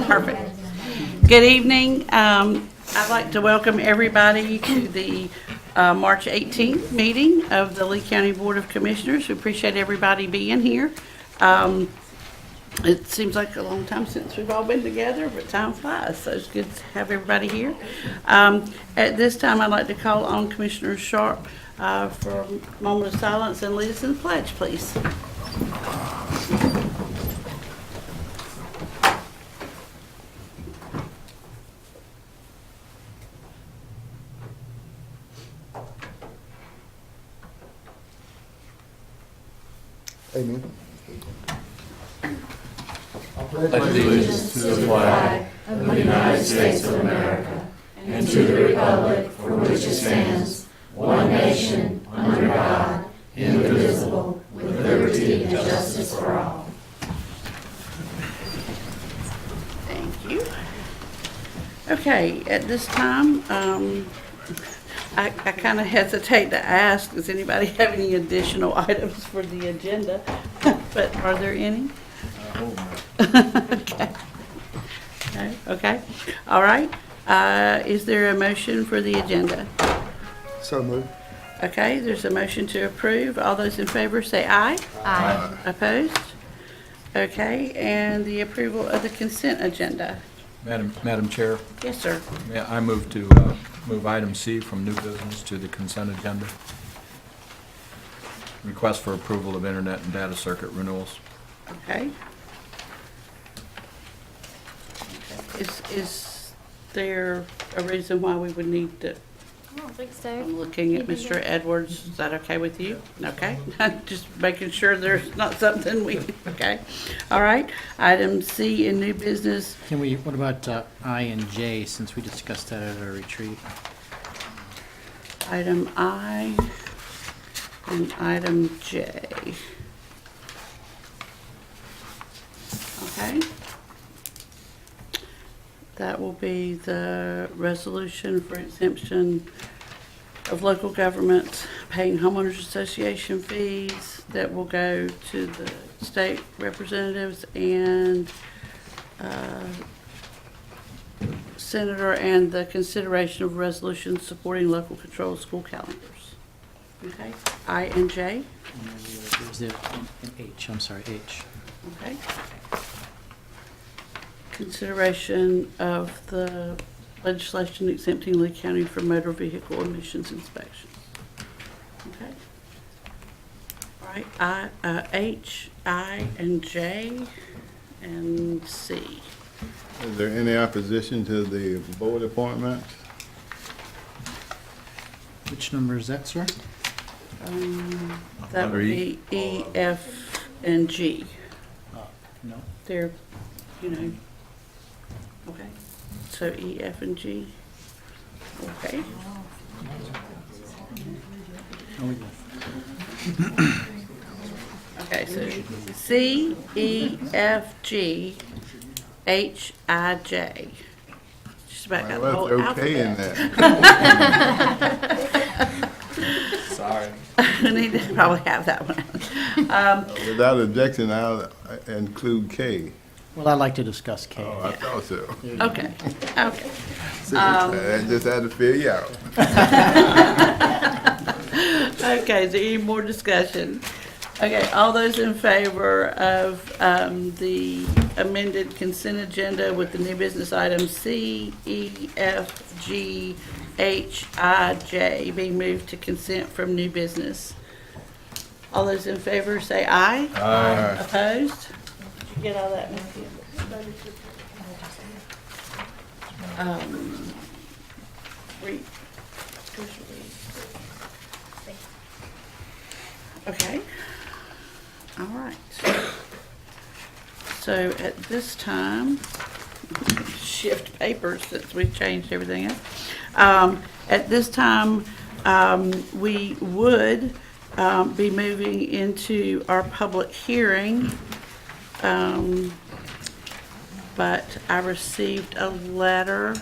Perfect. Good evening. I'd like to welcome everybody to the March 18th meeting of the Lee County Board of Commissioners. We appreciate everybody being here. It seems like a long time since we've all been together, but time flies, so it's good to have everybody here. At this time, I'd like to call on Commissioner Sharp for a moment of silence and lead us in the pledge, please. Amen. Allegiance to the flag of the United States of America and to the republic for which it stands, one nation, under God, indivisible, with liberty and justice for all. Thank you. Okay, at this time, I kind of hesitate to ask, does anybody have any additional items for the agenda? But are there any? Okay. Okay. All right. Is there a motion for the agenda? So moved. Okay, there's a motion to approve. All those in favor say aye. Aye. Opposed? Okay, and the approval of the consent agenda. Madam Chair, Yes, sir. I move to move item C from new business to the consent agenda. Request for approval of internet and data circuit renewals. Okay. Is there a reason why we would need to? I don't think so. I'm looking at Mr. Edwards. Is that okay with you? Okay. Just making sure there's not something we, okay. All right. Item C in new business. Can we, what about I and J, since we discussed that at our retreat? Item I and item J. Okay. That will be the resolution for exemption of local governments paying homeowners association fees that will go to the state representatives and senator, and the consideration of resolutions supporting local control school calendars. Okay, I and J. There's the H, I'm sorry, H. Okay. Consideration of the legislation exempting Lee County from motor vehicle emissions inspections. Okay. All right, H, I, and J, and C. Is there any opposition to the board appointments? Which number is that, sir? That would be E, F, and G. No. They're, you know, okay. So E, F, and G. Okay. Oh, we go. Okay, so C, E, F, G, H, I, J. Just about got the Well, whole that's okay in alphabet. that. Sorry. We need to probably have that one. Without objection, I'll include K. Well, I'd like to discuss K. Oh, I thought so. Okay, okay. See, I just had to fill you out. Okay, is there any more discussion? Okay, all those in favor of the amended consent agenda with the new business items C, E, F, G, H, I, J being moved to consent from new business? All those in favor say aye. Aye. Opposed? Did you get all that, Matthew? Read. Okay. All right. So at this time, shift papers since we've changed everything up. At this time, we would be moving into our public hearing. But I received a letter.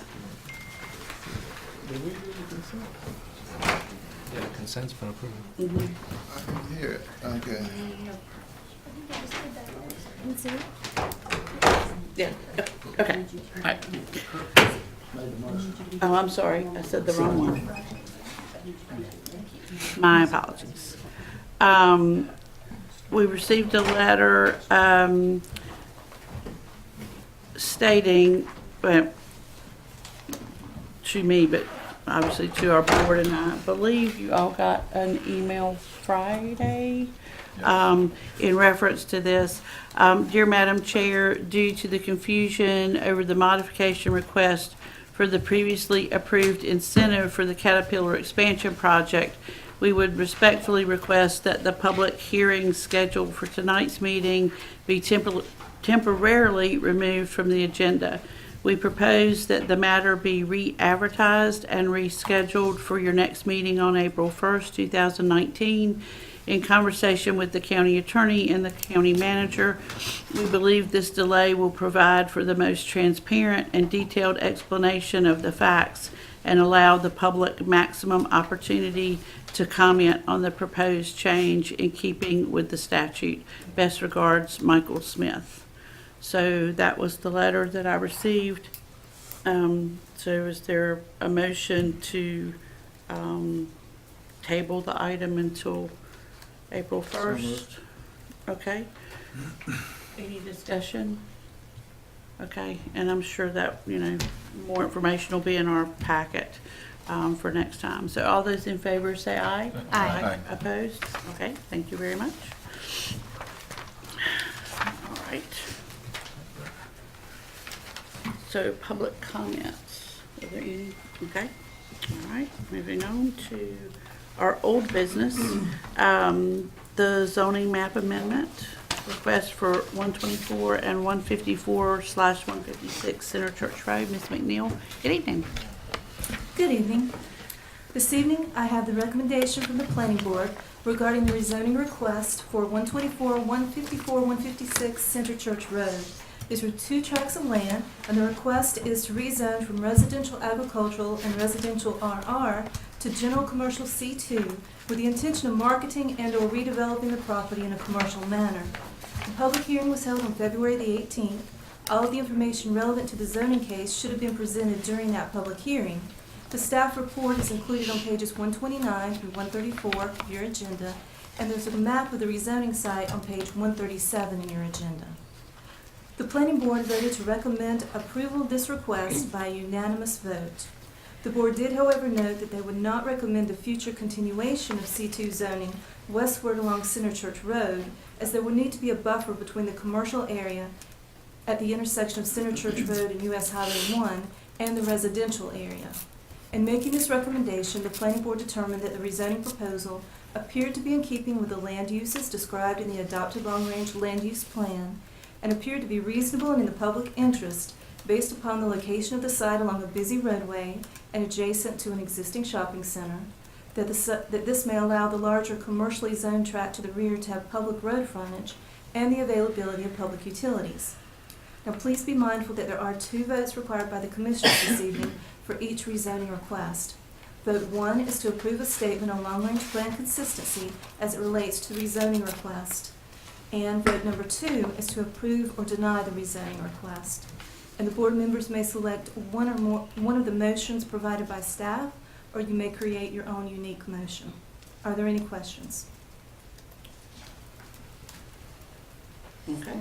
Yeah, consent's been approved. I can hear it. Okay. Let's see. Yeah, okay, all right. Oh, I'm sorry, I said the wrong one. My apologies. We received a letter, stating, well, to me, but obviously to our board, and I believe you all got an email Friday, in reference to this. Dear Madam Chair, due to the confusion over the modification request for the previously approved incentive for the Caterpillar expansion project, we would respectfully request that the public hearing scheduled for tonight's meeting be temporarily removed from the agenda. We propose that the matter be re-advertised and rescheduled for your next meeting on April 1st, 2019. In conversation with the county attorney and the county manager, we believe this delay will provide for the most transparent and detailed explanation of the facts and allow the public maximum opportunity to comment on the proposed change in keeping with the statute. Best regards, Michael Smith. So that was the letter that I received. So is there a motion to table the item until April 1st? Okay. Any discussion? Okay, and I'm sure that, more information will be in our packet for next time. So all those in favor say aye. Aye. Opposed? Okay, thank you very much. All right. So public comments. Are there any? Okay. All right, moving on to our old business. The zoning map amendment request for 124 and 154/156 Center Church Road. Ms. McNeil, good evening. Good evening. This evening, I have the recommendation from the Planning Board regarding the rezoning request for 124, 154, 156 Center Church Road. These are 2 tracts of land, and the request is to rezone from residential agricultural and residential RR to general commercial C2 with the intention of marketing and/or redeveloping the property in a commercial manner. The public hearing was held on February the 18th. All of the information relevant to the zoning case should have been presented during that public hearing. The staff report is included on pages 129 through 134 of your agenda, and there's a map of the rezoning site on page 137 in your agenda. The Planning Board voted to recommend approval of this request by a unanimous vote. The Board did, however, note that they would not recommend a future continuation of C2 zoning westward along Center Church Road, as there would need to be a buffer between the commercial area at the intersection of Center Church Road and US Highway 1 and the residential area. In making this recommendation, the Planning Board determined that the rezoning proposal appeared to be in keeping with the land uses described in the adopted long-range land use plan and appeared to be reasonable and in the public interest based upon the location of the site along a busy roadway and adjacent to an existing shopping center, that this may allow the larger commercially zoned tract to the rear to have public road frontage and the availability of public utilities. Now, please be mindful that there are 2 votes required by the Commissioners this evening for each rezoning request. Vote 1 is to approve a statement on long-range plan consistency as it relates to the rezoning request. And vote number 2 is to approve or deny the rezoning request. And the board members may select one of the motions provided by staff, or you may create your own unique motion. Are there any questions? Okay.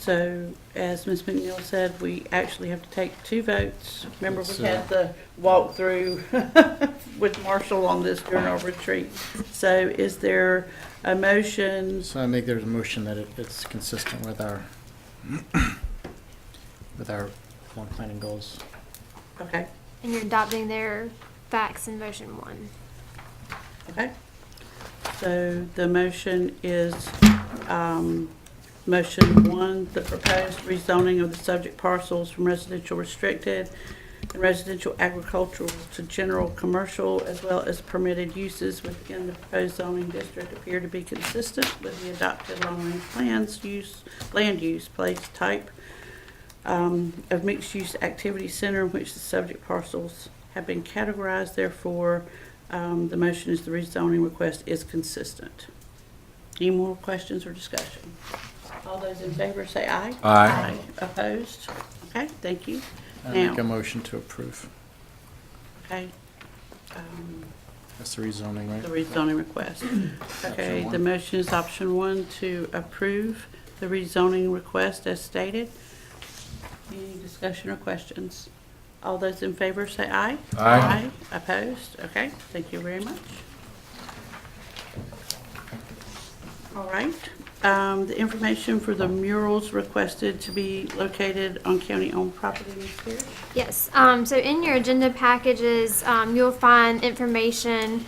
So, as Ms. McNeil said, we actually have to take 2 votes. Remember, we had the walkthrough with Marshall on this during our retreat. So is there a motion? So I make there's a motion that it's consistent with our long planning goals. Okay, And you're adopting their facts in motion 1. okay. So the motion is, motion 1, the proposed rezoning of the subject parcels from residential restricted and residential agricultural to general commercial, as well as permitted uses within the proposed zoning district, appear to be consistent with the adopted long-range land use, place type of mixed-use activity center in which the subject parcels have been categorized. Therefore, the motion is the rezoning request is consistent. Any more questions or discussion? All those in favor say aye. Aye. Opposed? Okay, thank you. I make Now- a motion to approve. Okay. That's the rezoning, right? The rezoning request. Okay, the motion is option 1 to approve the rezoning request as stated. Any discussion or questions? All those in favor say aye. Aye. Opposed? Okay, thank you very much. All right. The information for the murals requested to be located on county-owned property, Ms. Pierce? Yes, so in your agenda packages, you'll find information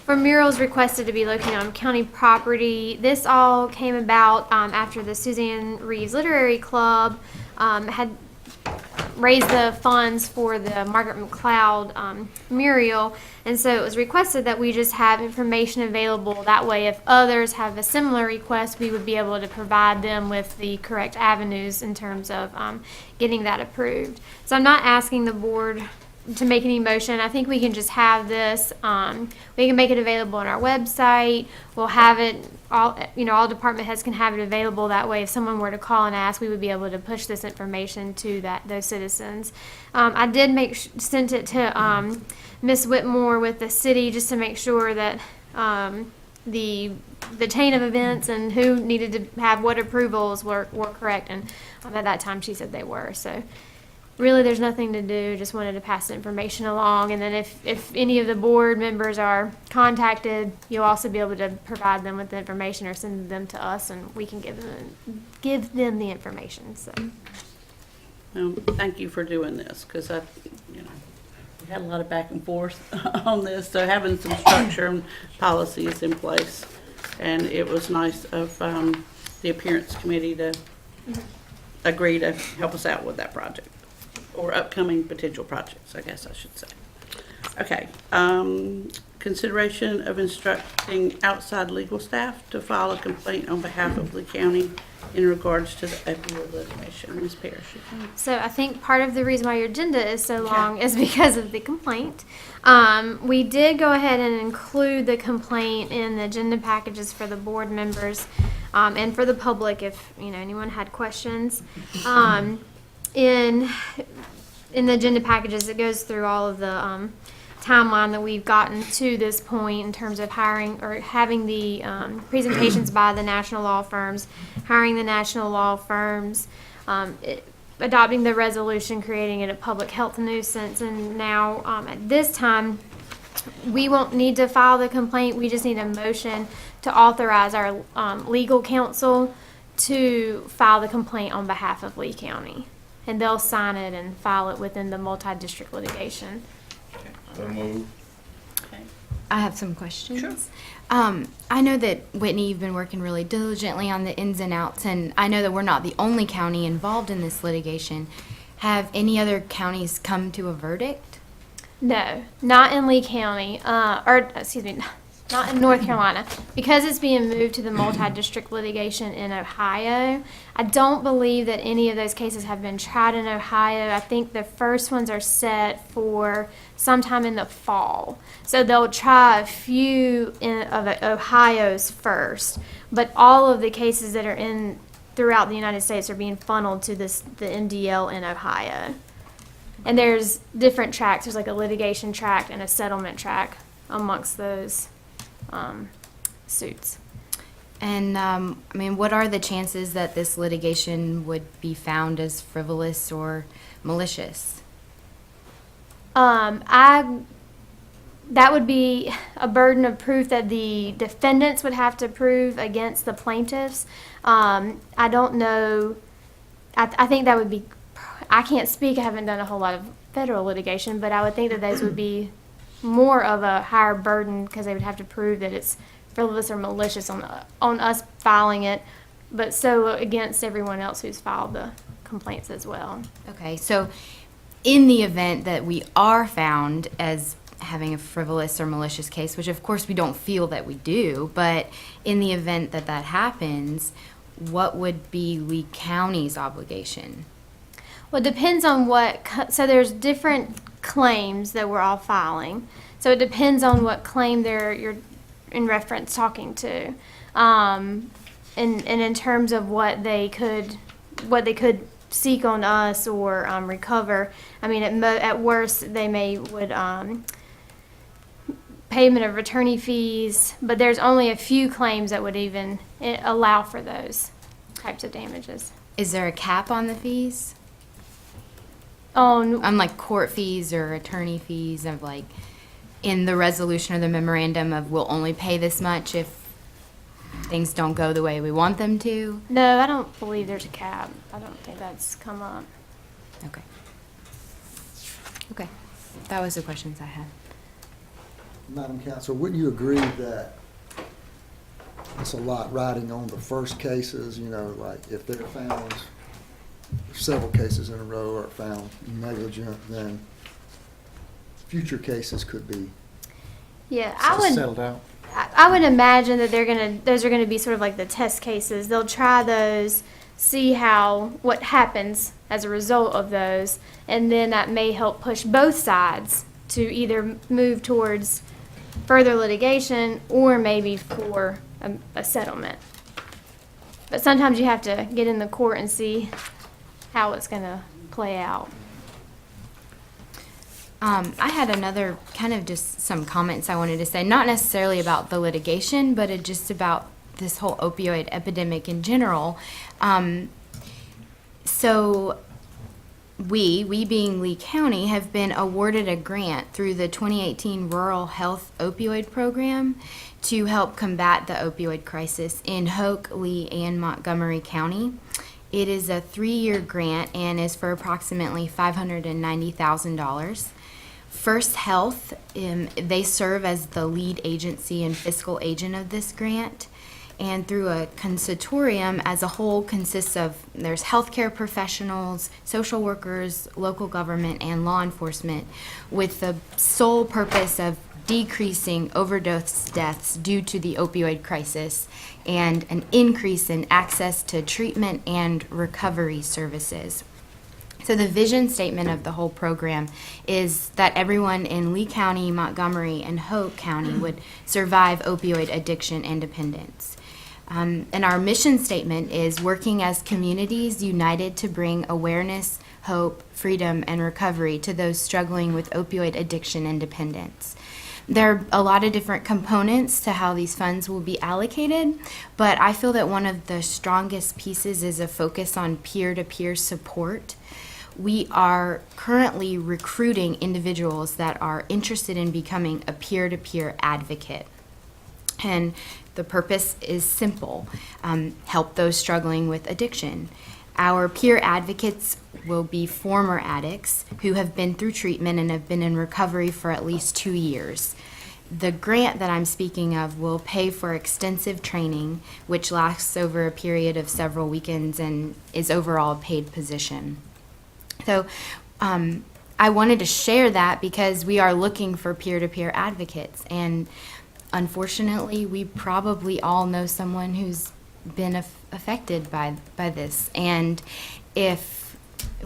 for murals requested to be located on county property. This all came about after the Suzanne Reeves Literary Club had raised the funds for the Margaret McLeod mural, and so it was requested that we just have information available. That way, if others have a similar request, we would be able to provide them with the correct avenues in terms of getting that approved. So I'm not asking the board to make any motion. I think we can just have this. We can make it available on our website. We'll have it all. All department heads can have it available. That way, if someone were to call and ask, we would be able to push this information to those citizens. I did sent it to Miss Whitmore with the city just to make sure that the chain of events and who needed to have what approvals were correct. And at that time, she said they were. So. Really, there's nothing to do, just wanted to pass the information along, and then if any of the board members are contacted, you'll also be able to provide them with the information or send them to us, and we can give them the information, so. Thank you for doing this, because we had a lot of back and forth on this, so having some structure and policies in place, and it was nice of the appearance committee to agree to help us out with that project. Or upcoming potential projects, I guess I should say. Okay, consideration of instructing outside legal staff to file a complaint on behalf of Lee County in regards to the opioid litigation. Ms. Parrish, you can. So I think part of the reason why your agenda is so long is because of the complaint. We did go ahead and include the complaint in the agenda packages for the board members and for the public if anyone had questions. In the agenda packages, it goes through all of the timeline that we've gotten to this point in terms of hiring or having the presentations by the national law firms, hiring the national law firms, adopting the resolution, creating it a public health nuisance, and now at this time, we won't need to file the complaint. We just need a motion to authorize our legal counsel to file the complaint on behalf of Lee County. And they'll sign it and file it within the multi-district litigation. So move. Okay. I have some questions. Sure. I know that, Whitney, you've been working really diligently on the ins and outs, and I know that we're not the only county involved in this litigation. Have any other counties come to a verdict? No, not in Lee County, not in North Carolina. Because it's being moved to the multi-district litigation in Ohio, I don't believe that any of those cases have been tried in Ohio. I think the first ones are set for sometime in the fall. So they'll try a few of Ohio's first, but all of the cases that are throughout the United States are being funneled to the MDL in Ohio. And there's different tracks. There's like a litigation track and a settlement track amongst those suits. And, what are the chances that this litigation would be found as frivolous or malicious? That would be a burden of proof that the defendants would have to prove against the plaintiffs. I don't know. I think that would be, I can't speak, I haven't done a whole lot of federal litigation, but I would think that those would be more of a higher burden because they would have to prove that it's frivolous or malicious on us filing it, but so against everyone else who's filed the complaints as well. Okay, so in the event that we are found as having a frivolous or malicious case, which of course we don't feel that we do, but in the event that that happens, what would be Lee County's obligation? Well, it depends on so there's different claims that we're all filing. So it depends on what claim you're in reference talking to. and in terms of what they could seek on us or recover. I mean, at worst, they would payment of attorney fees, but there's only a few claims that would even allow for those types of damages. Is there a cap on the fees? On On like court fees or attorney fees of like, in the resolution or the memorandum of we'll only pay this much if things don't go the way we want them to? no, I don't believe there's a cap. I don't think that's come up. Okay. Okay. That was the questions I had. Madam Counsel, wouldn't you agree that it's a lot riding on the first cases, you know, like if they're found, several cases in a row are found negligent, then future cases could be Yeah, I would. settled out? I would imagine that those are gonna be sort of like the test cases. They'll try those, see what happens as a result of those, and then that may help push both sides to either move towards further litigation or maybe for a settlement. But sometimes you have to get in the court and see how it's gonna play out. I had another kind of just some comments I wanted to say, not necessarily about the litigation, but just about this whole opioid epidemic in general. So we being Lee County, have been awarded a grant through the 2018 Rural Health Opioid Program to help combat the opioid crisis in Hoke, Lee, and Montgomery County. It is a 3-year grant and is for approximately $590,000. First Health, they serve as the lead agency and fiscal agent of this grant. And through a consortium as a whole consists of, there's healthcare professionals, social workers, local government, and law enforcement, with the sole purpose of decreasing overdose deaths due to the opioid crisis and an increase in access to treatment and recovery services. So the vision statement of the whole program is that everyone in Lee County, Montgomery, and Hoke County would survive opioid addiction and dependence. And our mission statement is working as communities united to bring awareness, hope, freedom, and recovery to those struggling with opioid addiction and dependence. There are a lot of different components to how these funds will be allocated, but I feel that one of the strongest pieces is a focus on peer-to-peer support. We are currently recruiting individuals that are interested in becoming a peer-to-peer advocate. And the purpose is simple, help those struggling with addiction. Our peer advocates will be former addicts who have been through treatment and have been in recovery for at least 2 years. The grant that I'm speaking of will pay for extensive training, which lasts over a period of several weekends and is overall a paid position. So I wanted to share that because we are looking for peer-to-peer advocates, and unfortunately, we probably all know someone who's been affected by this. And if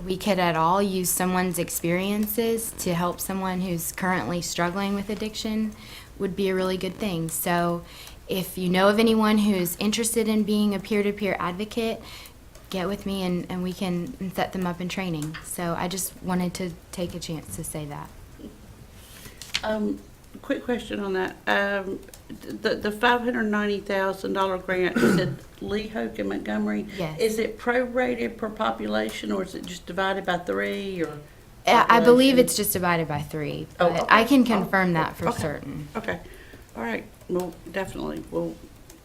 we could at all use someone's experiences to help someone who's currently struggling with addiction, would be a really good thing. So if you know of anyone who's interested in being a peer-to-peer advocate, get with me and we can set them up in training. So I just wanted to take a chance to say that. Quick question on that. The $590,000 grant, you said Lee, Hoke, and Montgomery? Yes. Is it prorated per population, or is it just divided by 3, or? I believe population? it's just divided by 3, Oh, but okay. I can confirm that for Okay. certain. Okay, all right, well, definitely, well,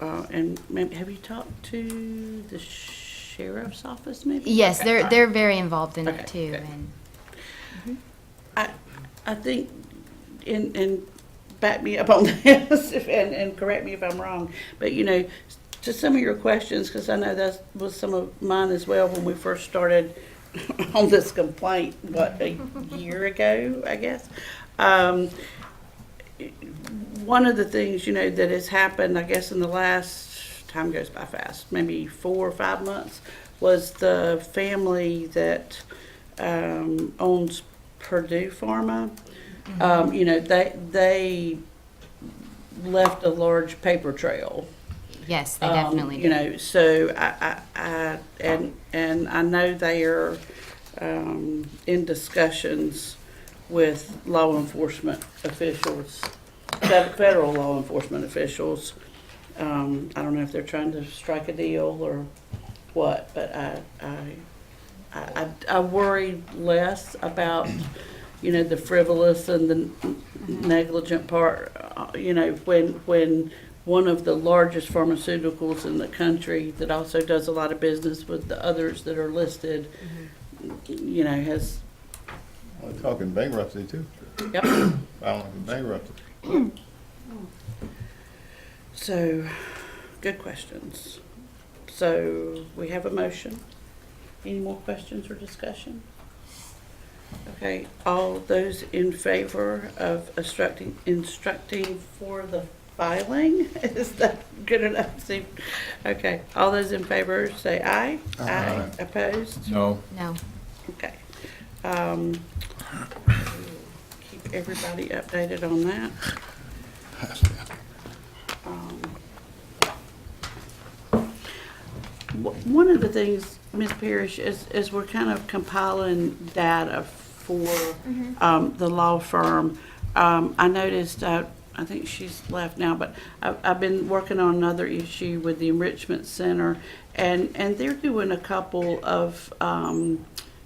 and maybe, have you talked to the sheriff's office, maybe? Yes, Okay, all right. they're very involved in Okay, it too. good. And I think, and back me up on this, and correct me if I'm wrong, but to some of your questions, because I know that was some of mine as well when we first started on this complaint, a year ago, I guess. One of the things, that has happened, I guess, in the last, time goes by fast, maybe 4 or 5 months, was the family that owns Purdue Pharma. They left a large paper trail Yes, they definitely You do. know, so and I know they are in discussions with law enforcement officials, federal law enforcement officials. I don't know if they're trying to strike a deal or what, but I worry less about, you know, the frivolous and the negligent part, you know, when one of the largest pharmaceuticals in the country that also does a lot of business with the others that are listed, you know, has, We're talking bankruptcy too, yep. filing bankruptcy. So, good questions. So, we have a motion. Any more questions or discussion? Okay, all those in favor of instructing for the filing? Is that good enough, Steve? Okay, all those in favor say aye. Aye. Opposed? No, No. Okay. Keep everybody updated on that. One of the things, Ms. Parrish, is we're kind of compiling data for the law firm. I noticed, I think she's left now, but I've been working on another issue with the Enrichment Center, and they're doing a couple of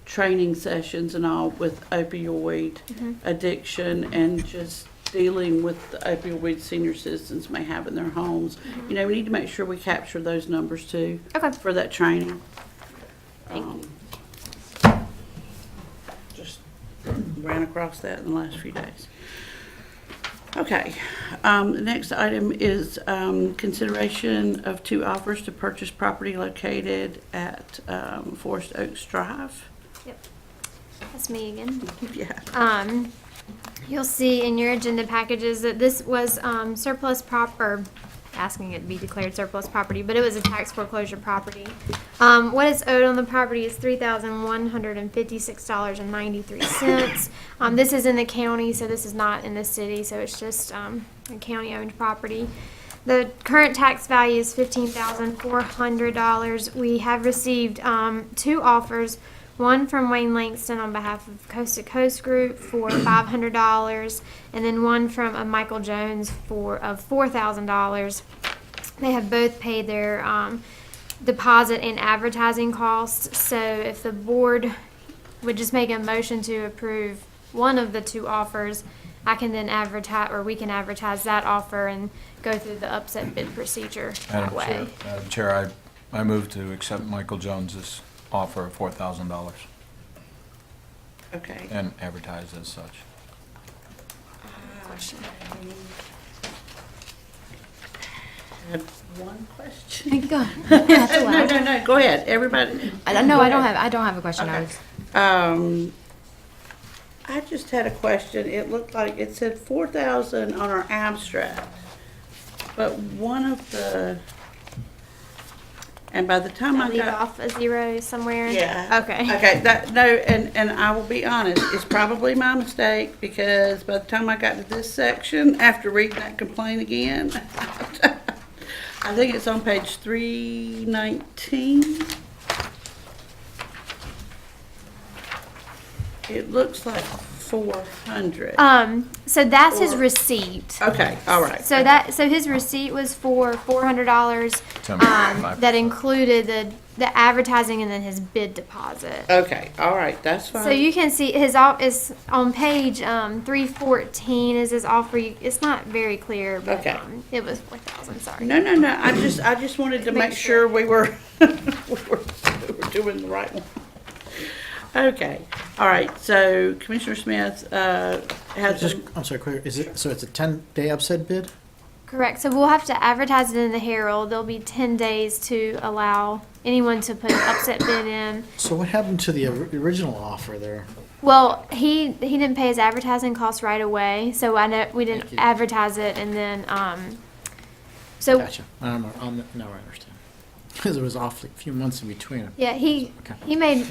training sessions and all with opioid addiction and just dealing with the opioid senior citizens may have in their homes. You know, we need to make sure we capture those numbers too. Okay. For that training. Thank Just ran across that in the last few days. Okay, the next item is consideration of 2 offers to purchase property located at Forest Oaks Drive. That's me again. Yeah. You'll see in your agenda packages that this was surplus or asking it to be declared surplus property, but it was a tax foreclosure property. What is owed on the property is $3,156.93. This is in the county, so this is not in the city, so it's just a county-owned property. The current tax value is $15,400. We have received 2 offers. One from Wayne Langston on behalf of Coast to Coast Group for $500, and then one from Michael Jones of $4,000. They have both paid their deposit and advertising costs. So if the board would just make a motion to approve one of the 2 offers, I can then advertise, or we can advertise that offer and go through the upset bid procedure that way. Madam Chair, I move to accept Michael Jones's offer of $4,000 Okay. and advertise as such. I had one question. Go. No, go ahead, everybody. I don't have a question. I Okay. was, I just had a question. It looked like it said 4,000 on our abstract, but one of the, and by the time I Leave got. off a 0 somewhere. Yeah. Okay. Okay, no, and I will be honest, it's probably my mistake, because by the time I got to this section, after reading that complaint again, I think it's on page 319. It looks like 400. So that's his Or- receipt. Okay, all right. So his receipt was for $400. That included the advertising and then his bid deposit. Okay, all right, that's fine. So you can see his is on page 314 is his offer. It's not very clear, but Okay. It was 4,000. Sorry. No, I just wanted to make sure we were, we were doing the right one. Okay, all right, so Commissioner Smith, has, just, I'm sorry, quick, so it's a 10-day upset bid? Correct. So we'll have to advertise it in the Herald. There'll be 10 days to allow anyone to put an upset bid in. So what happened to the original offer there? Well, he didn't pay his advertising costs right away, so I know we didn't Thank you. advertise it, and then so Gotcha. Now I understand. Because it was off like a few months in between. yeah, he Okay. made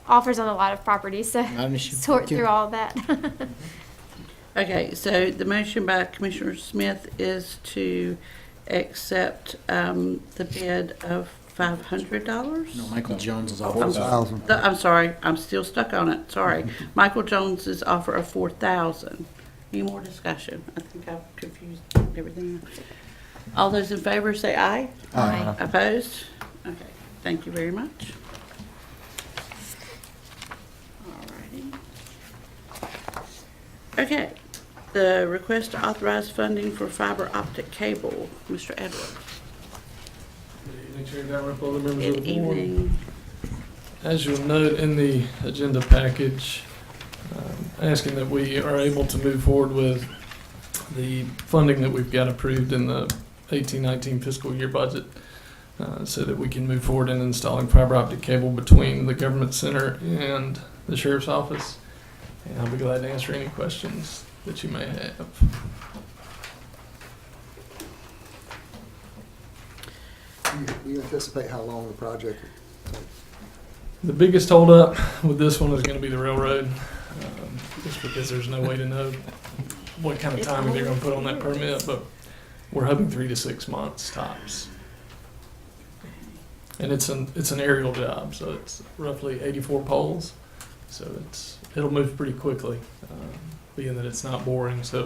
offers on a lot of properties, so Not an issue. sort Thank you. through all that. okay, so the motion by Commissioner Smith is to accept the bid of $500? No, Michael Jones is off. 4,000. I'm sorry, I'm still stuck on it, sorry. Michael Jones's offer of $4,000. Any more discussion? I think I've confused everything. All those in favor say aye. Aye. Opposed? Okay, thank you very much. Alrighty. Okay, the request to authorize funding for fiber optic cable, Mr. Edwards. Good evening, Chair Dalrymple, other members of Good the board. evening. As you'll note in the agenda package, asking that we are able to move forward with the funding that we've got approved in the 18-19 fiscal year budget, so that we can move forward in installing fiber optic cable between the government center and the sheriff's office. And I'll be glad to answer any questions that you may have. Do you anticipate how long the project will take? The biggest holdup with this one is going to be the railroad, just because there's no way to know what kind of timing they're going to put on that permit, but we're hoping 3 to 6 months tops. And it's an aerial job, so it's roughly 84 poles, so it'll move pretty quickly, being that it's not boring, so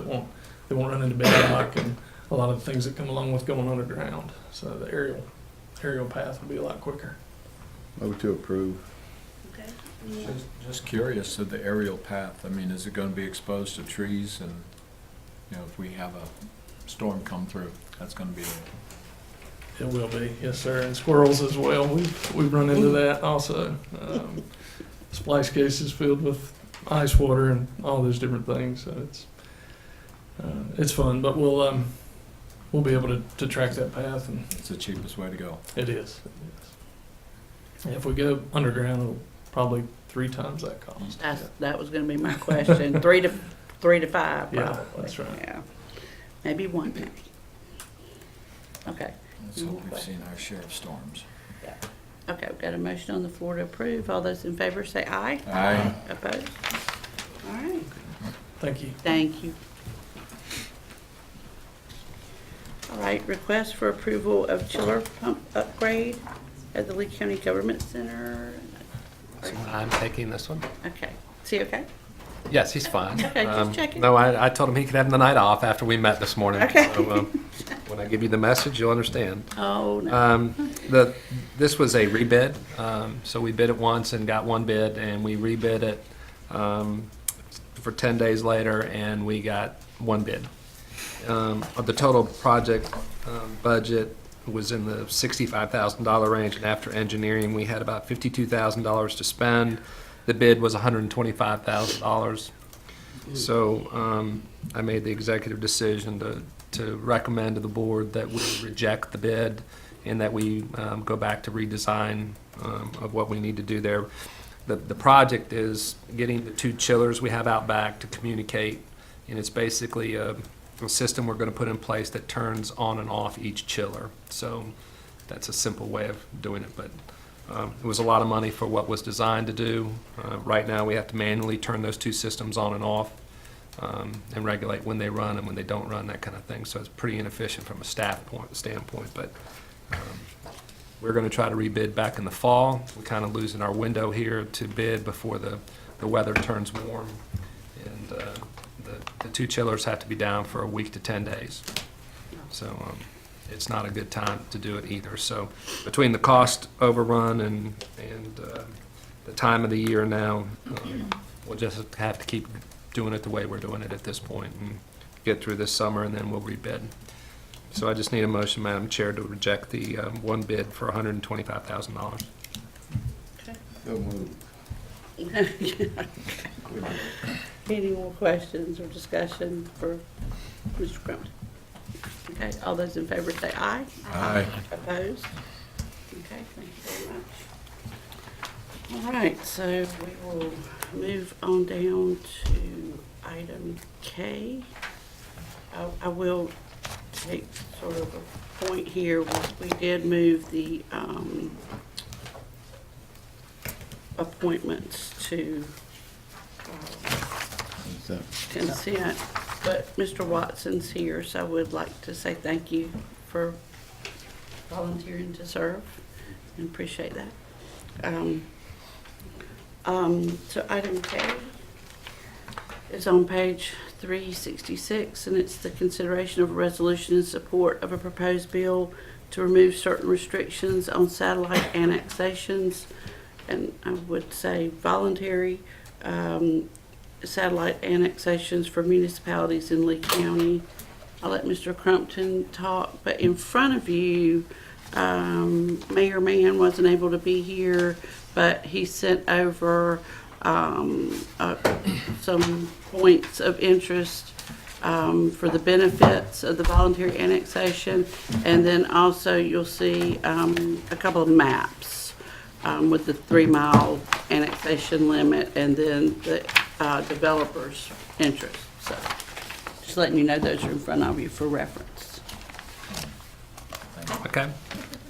they won't run into bedrock and a lot of the things that come along with going underground. So the aerial path will be a lot quicker. Move to approve. Okay. Just curious of the aerial path, I mean, is it gonna be exposed to trees and, you know, if we have a storm come through, that's gonna be, It will be, yes, sir, and squirrels as well. We've run into that also. Splice cases filled with ice water and all those different things. So it's fun, but we'll be able to track that path, and it's the cheapest way to go. it is. And if we go underground, it'll probably 3 times that cost. That was gonna be my question, 3 to 5 Yeah, probably. that's right. Yeah, maybe 1 maybe. Okay. Let's hope we've seen our share of storms. Okay, we've got a motion on the floor to approve. All those in favor say aye. Aye. Opposed? All right, Thank you. thank you. All right, request for approval of chiller pump upgrade at the Lee County Government Center. So I'm taking this one. Okay, is he okay? Yes, he's fine. Okay, just checking. No, I told him he could have the night off after we met this morning. Okay. So, when I give you the message, you'll understand. Oh, no. This was a rebid, so we bid it once and got 1 bid, and we rebid it for 10 days later, and we got 1 bid. The total project budget was in the $65,000 range, and after engineering, we had about $52,000 to spend. The bid was $125,000. So I made the executive decision to recommend to the board that we reject the bid and that we go back to redesign of what we need to do there. The project is getting the 2 chillers we have out back to communicate, and it's basically a system we're going to put in place that turns on and off each chiller. So that's a simple way of doing it, but it was a lot of money for what was designed to do. Right now, we have to manually turn those 2 systems on and off and regulate when they run and when they don't run, that kind of thing. So it's pretty inefficient from a staff standpoint, but we're going to try to rebid back in the fall. We're kind of losing our window here to bid before the weather turns warm. And the 2 chillers have to be down for a week to 10 days. So it's not a good time to do it either. So between the cost overrun and the time of the year now, we'll just have to keep doing it the way we're doing it at this point and get through this summer, and then we'll rebid. So I just need a motion, Madam Chair, to reject the 1 bid for $125,000. So moved. Any more questions or discussion for Mr. Crumpton? Okay, all those in favor say aye. Aye. Opposed? Okay, thank you very much. All right, so we will move on down to item K. I will take sort of a point here. We did move the appointments to consent, but Mr. Watson's here, so I would like to say thank you for volunteering to serve, and appreciate that. So item K is on page 366, and it's the consideration of a resolution in support of a proposed bill to remove certain restrictions on satellite annexations, and I would say voluntary satellite annexations for municipalities in Lee County. I'll let Mr. Crumpton talk, but in front of you, Mayor Mann wasn't able to be here, but he sent over some points of interest for the benefits of the voluntary annexation, and then also you'll see a couple of maps with the 3-mile annexation limit and then the developer's interest. So just letting you know those are in front of you for reference. Okay.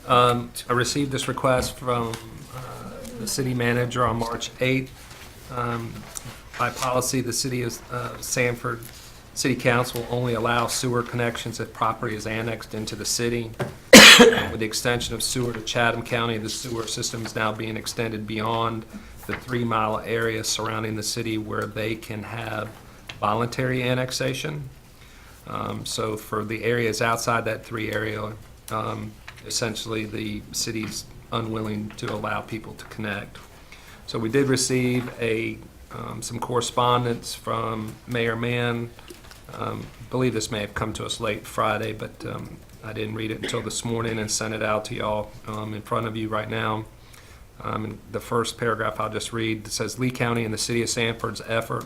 I received this request from the city manager on March 8th. By policy, the city of Sanford City Council will only allow sewer connections if property is annexed into the city. With the extension of sewer to Chatham County, the sewer system is now being extended beyond the 3-mile area surrounding the city where they can have voluntary annexation. So for the areas outside that 3 area, essentially the city's unwilling to allow people to connect. So we did receive some correspondence from Mayor Mann. I believe this may have come to us late Friday, but I didn't read it until this morning and sent it out to y'all in front of you right now. In the first paragraph I'll just read, it says, Lee County and the City of Sanford's effort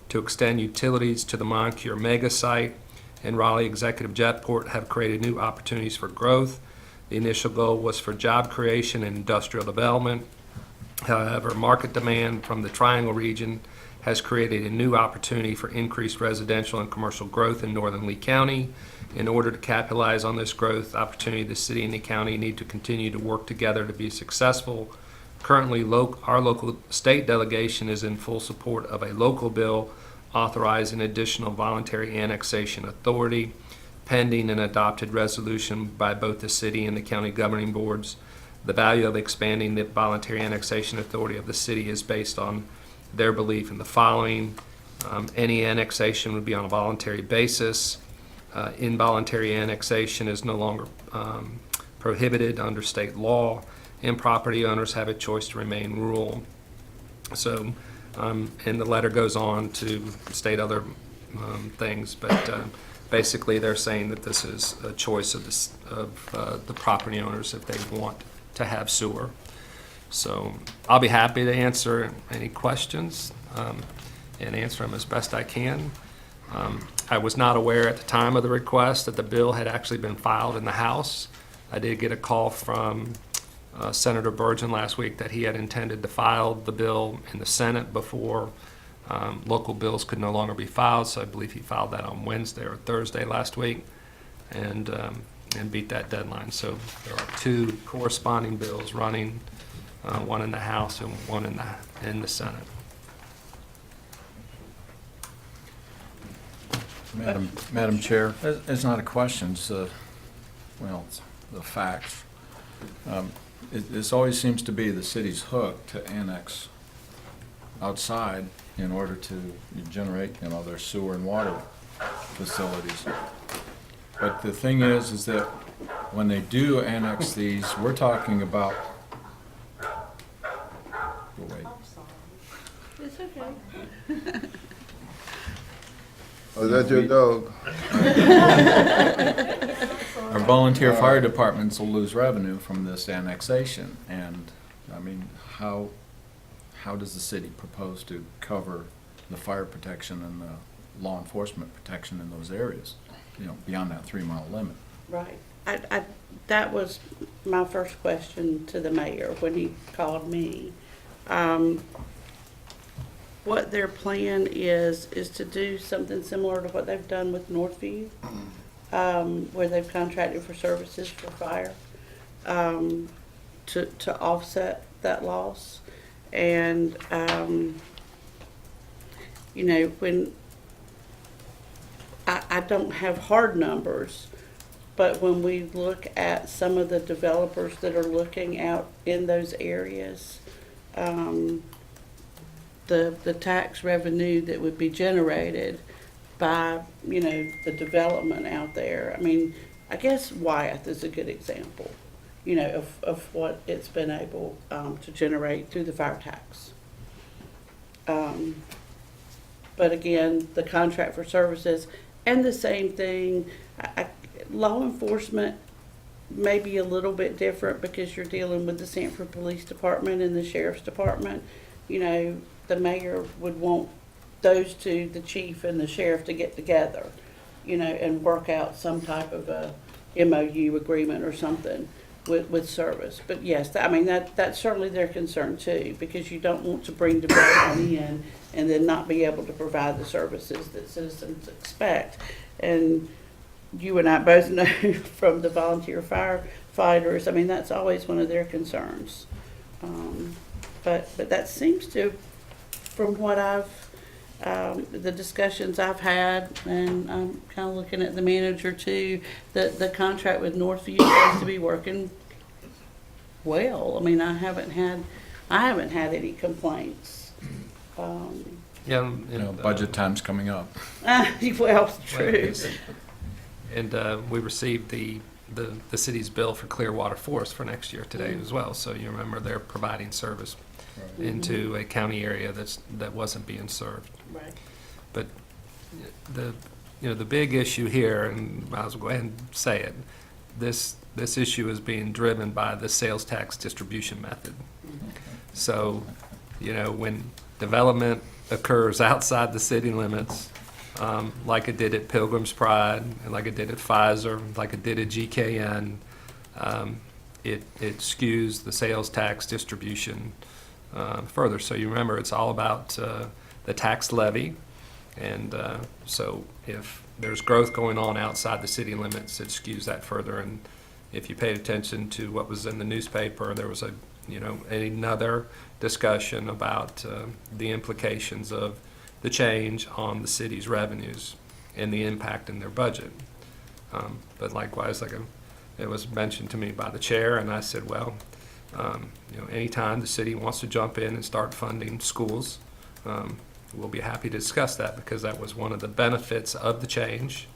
to extend utilities to the Moncure mega site and Raleigh Executive Jetport have created new opportunities for growth. The initial goal was for job creation and industrial development. However, market demand from the Triangle region has created a new opportunity for increased residential and commercial growth in northern Lee County. In order to capitalize on this growth opportunity, the city and the county need to continue to work together to be successful. Currently, our local state delegation is in full support of a local bill authorizing additional voluntary annexation authority, pending an adopted resolution by both the city and the county governing boards. The value of expanding the voluntary annexation authority of the city is based on their belief in the following. Any annexation would be on a voluntary basis. Involuntary annexation is no longer prohibited under state law, and property owners have a choice to remain rural. So, and the letter goes on to state other things, but basically they're saying that this is a choice of the property owners if they want to have sewer. So I'll be happy to answer any questions and answer them as best I can. I was not aware at the time of the request that the bill had actually been filed in the House. I did get a call from Senator Burgeon last week that he had intended to file the bill in the Senate before local bills could no longer be filed, so I believe he filed that on Wednesday or Thursday last week and beat that deadline. So there are 2 corresponding bills running, one in the House and one in the Senate. Madam Chair, it's not a question, it's it's the facts. This always seems to be the city's hook to annex outside in order to generate, their sewer and water facilities. But the thing is that when they do annex these, we're talking about, wait. It's okay. Oh, is that your dog? Our volunteer fire departments will lose revenue from this annexation, and, how does the city propose to cover the fire protection and the law enforcement protection in those areas, beyond that 3-mile limit? Right. That was my first question to the mayor when he called me. What their plan is to do something similar to what they've done with Northview, where they've contracted for services for fire, to offset that loss. And, when I don't have hard numbers, but when we look at some of the developers that are looking out in those areas, the tax revenue that would be generated by, you know, the development out there. I mean, I guess Wyeth is a good example, you know, of what it's been able to generate through the fire tax. But again, the contract for services, and the same thing, law enforcement may be a little bit different because you're dealing with the Sanford Police Department and the Sheriff's Department. You know, the mayor would want those two, the chief and the sheriff, to get together, you know, and work out some type of a MOU agreement or something with service. But yes, I mean, that's certainly their concern too, because you don't want to bring development in and then not be able to provide the services that citizens expect. And you and I both know from the volunteer firefighters, I mean, that's always one of their concerns. But that seems to, from what the discussions I've had, and I'm kind of looking at the manager too, that the contract with Northview seems to be working well. I mean, I haven't had any complaints. Yeah, You know, budget time's coming up. Well, true. And we received the city's bill for Clearwater Forest for next year today as well. So you remember they're providing service into a county area that wasn't being served. Right. But the big issue here, and I will go ahead and say it, this issue is being driven by the sales tax distribution method. So, you know, when development occurs outside the city limits, like it did at Pilgrim's Pride, and like it did at Pfizer, like it did at GKN, it skews the sales tax distribution further. So you remember, it's all about the tax levy, and so if there's growth going on outside the city limits, it skews that further. And if you paid attention to what was in the newspaper, there was another discussion about the implications of the change on the city's revenues and the impact in their budget. But likewise, it was mentioned to me by the chair, and I said, well, anytime the city wants to jump in and start funding schools, we'll be happy to discuss that, because that was one of the benefits of the change.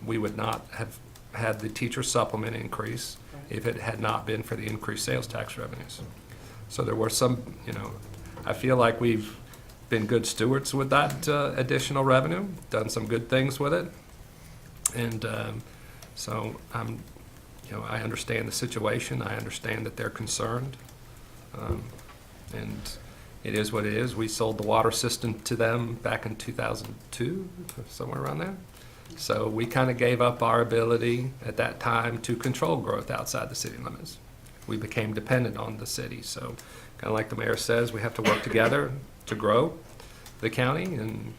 We would not have had the teacher supplement increase if it had not been for the increased sales tax revenues. So there were some, I feel like we've been good stewards with that additional revenue, done some good things with it. And so I understand the situation. I understand that they're concerned. And it is what it is. We sold the water system to them back in 2002, somewhere around there. So we kind of gave up our ability at that time to control growth outside the city limits. We became dependent on the city. So kind of like the mayor says, we have to work together to grow the county. And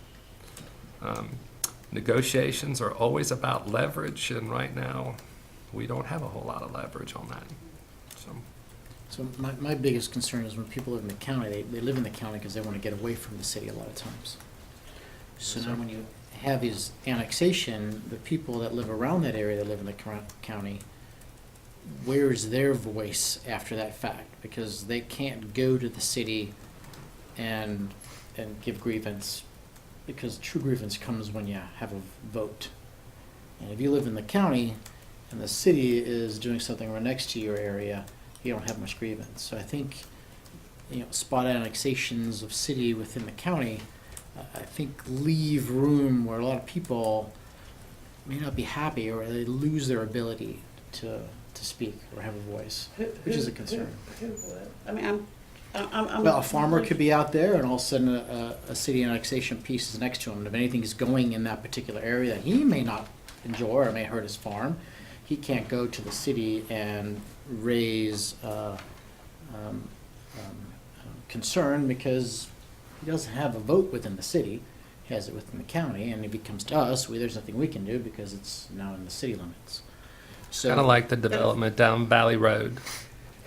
negotiations are always about leverage. And right now, we don't have a whole lot of leverage on that. So my biggest concern is when people live in the county, they live in the county because they want to get away from the city a lot of times. So now when you have these annexation, the people that live around that area that live in the county, where's their voice after that fact? Because they can't go to the city and give grievance, because true grievance comes when you have a vote. And if you live in the county and the city is doing something right next to your area, you don't have much grievance. So I think, spot annexations of city within the county, I think leave room where a lot of people may not be happy, or they lose their ability to speak or have a voice, which is a concern. Who would? I mean, I'm Well, a farmer could be out there and all of a sudden a city annexation piece is next to him. And if anything is going in that particular area that he may not enjoy or may hurt his farm, he can't go to the city and raise concern, because he doesn't have a vote within the city. He has it within the county, and if he comes to us, there's nothing we can do because it's now in the city limits. So Kind of like the development down Valley Road,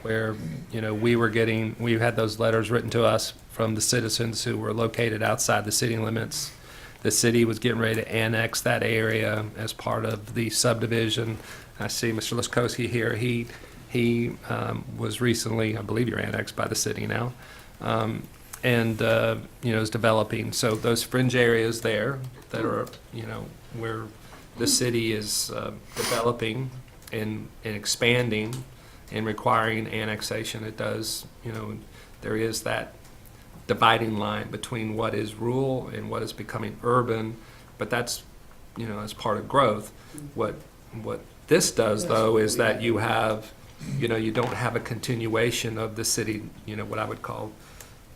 where, we had those letters written to us from the citizens who were located outside the city limits, the city was getting ready to annex that area as part of the subdivision. I see Mr. Laskowski here. He was recently, I believe you're annexed by the city now, and is developing. So those fringe areas there that are, where the city is developing and expanding and requiring annexation, it does, there is that dividing line between what is rural and what is becoming urban, but that's, as part of growth. What this does, though, is that you have, you don't have a continuation of the city, what I would call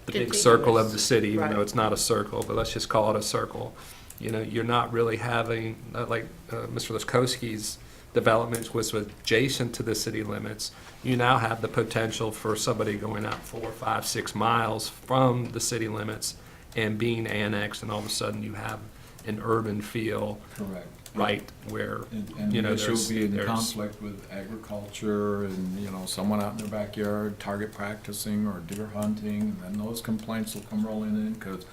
the big circle of the city, even though it's not a circle, but let's just call it a circle. You're not really having, like Mr. Laskowski's development was adjacent to the city limits. You now have the potential for somebody going out 4, 5, 6 miles from the city limits and being annexed, and all of a sudden you have an urban feel. Correct. Right, where, And this will be in there's- conflict with agriculture and, someone out in their backyard target practicing or deer hunting, and then those complaints will come rolling in, because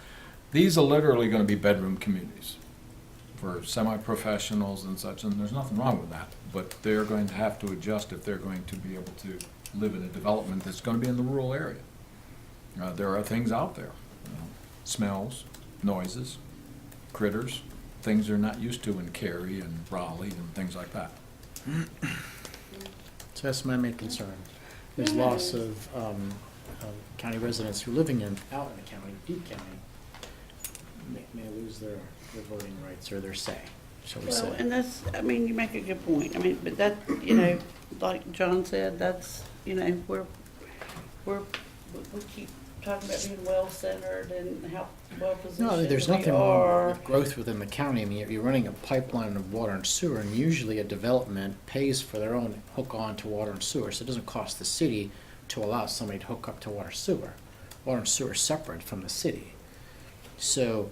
these are literally gonna be bedroom communities for semi-professionals and such, and there's nothing wrong with that, but they're going to have to adjust if they're going to be able to live in a development that's gonna be in the rural area. There are things out there, smells, noises, critters, things they're not used to in Cary and Raleigh and things like that. So that's my main concern, is loss of county residents who are living out in the county, Butte County, may lose their voting rights or their say, shall we Well, say. and that's, you make a good point. But that, like John said, that's, we keep talking about being well-centered and how well-positioned No, there's we nothing wrong are. with growth within the county. I mean, you're running a pipeline of water and sewer, and usually a development pays for their own hook on to water and sewer, so it doesn't cost the city to allow somebody to hook up to water and sewer. Water and sewer are separate from the city. So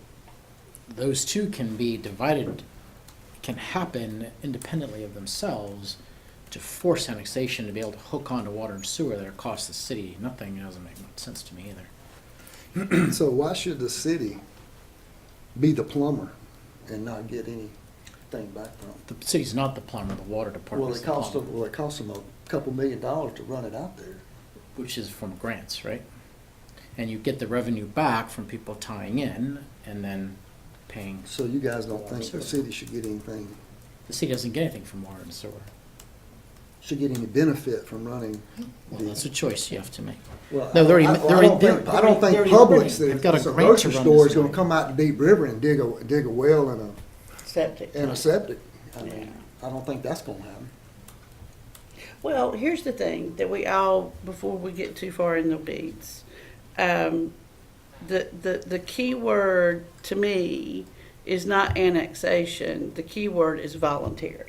those two can be divided, can happen independently of themselves. To force annexation to be able to hook on to water and sewer that costs the city nothing, it doesn't make much sense to me either. So why should the city be the plumber and not get anything back from it? The city's not the plumber, the water department Well, is it the cost plumber, them, it cost them a couple $1 million to run it out there. which is from grants, right? And you get the revenue back from people tying in and then paying. So you guys don't think the city should get anything, The city doesn't get anything from water and sewer. should get any benefit from running? Well, that's a choice you have to make. Well, No, they're already- I they're already- don't think, they're I don't already- think they're already Publix, running. They've got a it's a grant to grocery run store this is gonna thing. come out to Deep River and dig a well Septic. and a septic. I Yeah. mean, I don't think that's gonna happen. Well, here's the thing that we all, before we get too far in the weeds, the key word to me is not annexation. The key word is voluntary.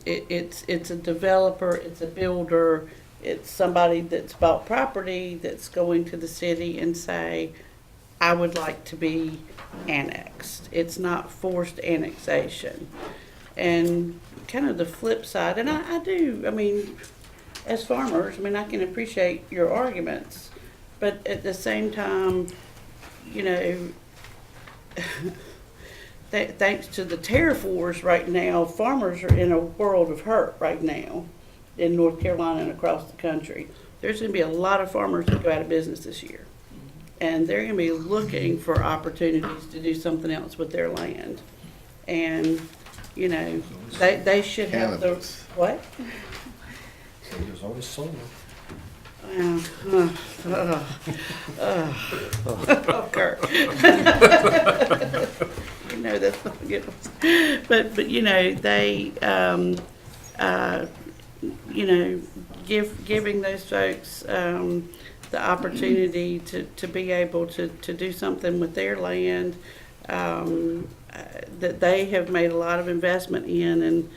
It's a developer, it's a builder, it's somebody that's bought property that's going to the city and say, I would like to be annexed. It's not forced annexation. And kind of the flip side, and I do, as farmers, I can appreciate your arguments, but at the same time, thanks to the tariff wars right now, farmers are in a world of hurt right now in North Carolina and across the country. There's going to be a lot of farmers that go out of business this year. And they're going to be looking for opportunities to do something else with their land. And, they should have the, what? So there's always solar. Kurt. That's not good. But they, giving those folks, the opportunity to be able to do something with their land, that they have made a lot of investment in and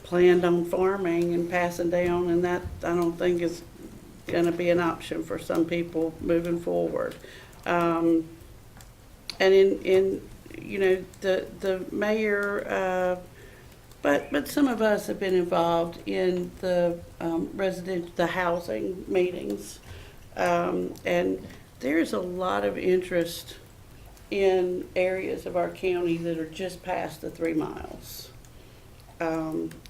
planned on farming and passing down, and that I don't think is going to be an option for some people moving forward. And in the mayor, but some of us have been involved in the the housing meetings, and there's a lot of interest in areas of our county that are just past the 3 miles.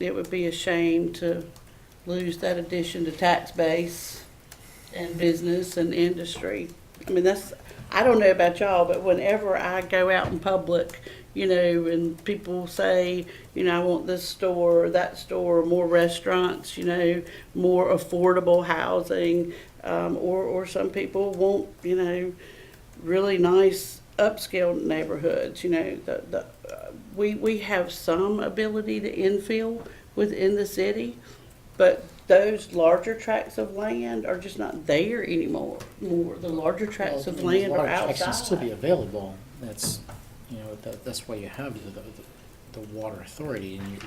It would be a shame to lose that addition to tax base and business and industry. I mean, I don't know about y'all, but whenever I go out in public, you know, and people say, you know, I want this store or that store, more restaurants, you know, more affordable housing, or some people want, you know, really nice upscale neighborhoods, you know, we have some ability to infill within the city, but those larger tracts of land are just not there anymore. The larger tracts of Well, land are large tracts can still be outside. available. That's, you know, that's why you have the water authority, and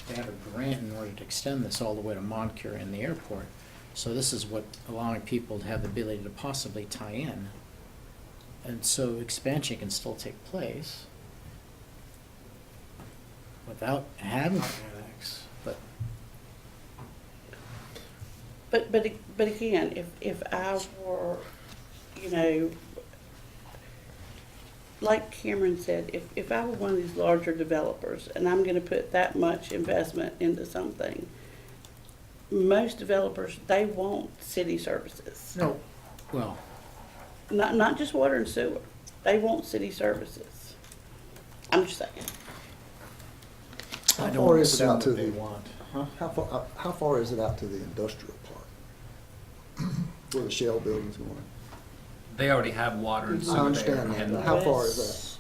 they have a grant in order to extend this all the way to Moncur and the airport. So this is what allowing people to have the ability to possibly tie in. And so expansion can still take place without having an annex, but But again, if I were, you know, like Cameron said, if I were one of these larger developers and I'm gonna put that much investment into something, most developers, they want city services. no, well, Not just water and sewer. They want city services. I'm just saying. I How don't far is it assume out to that they the, want. Huh? how far is it out to the industrial park? Where the Shell building's going? They already have water and I sewer there. understand that, and, but how far is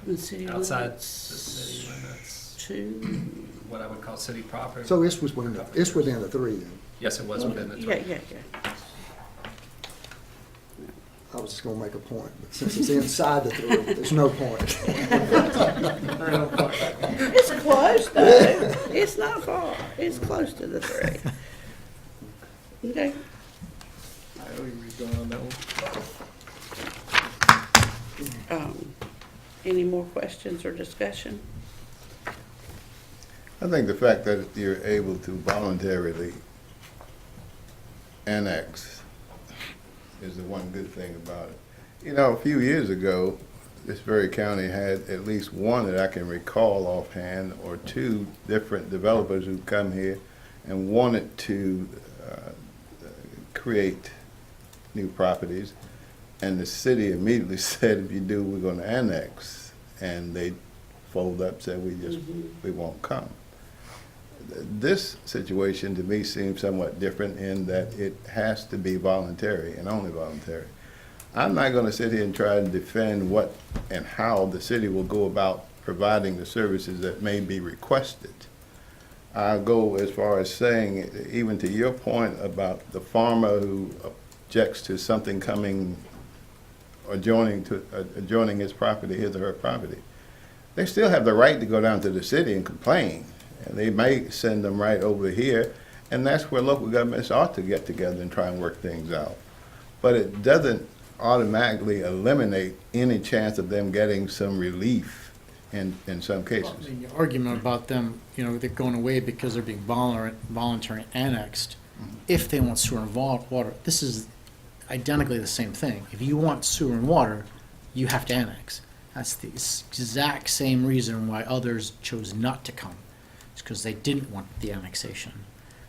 The city outside the limits city limits, to, what I would call city proper. that? So it's within the 3 then? Yes, it was within the yeah, 3. yeah. I was just gonna make a point, but since it's inside the 3, there's no point. It's close though. It's not far. It's close to the 3. Okay. I know where you're going on that one. Any more questions or discussion? I think the fact that you're able to voluntarily annex is the one good thing about it. You know, a few years ago, this very county had at least one that I can recall offhand, or 2 different developers who come here and wanted to create new properties. And the city immediately said, if you do, we're going to annex. And they folded up, said, we won't come. This situation to me seems somewhat different in that it has to be voluntary and only voluntary. I'm not going to sit here and try and defend what and how the city will go about providing the services that may be requested. I'll go as far as saying, even to your point about the farmer who objects to something coming adjoining his property, his or her property, they still have the right to go down to the city and complain. And they may send them right over here, and that's where local governments ought to get together and try and work things out. But it doesn't automatically eliminate any chance of them getting some relief in some cases. Well, the argument about them, you know, they're going away because they're being voluntary annexed. If they want sewer and water, this is identically the same thing. If you want sewer and water, you have to annex. That's the exact same reason why others chose not to come. It's because they didn't want the annexation.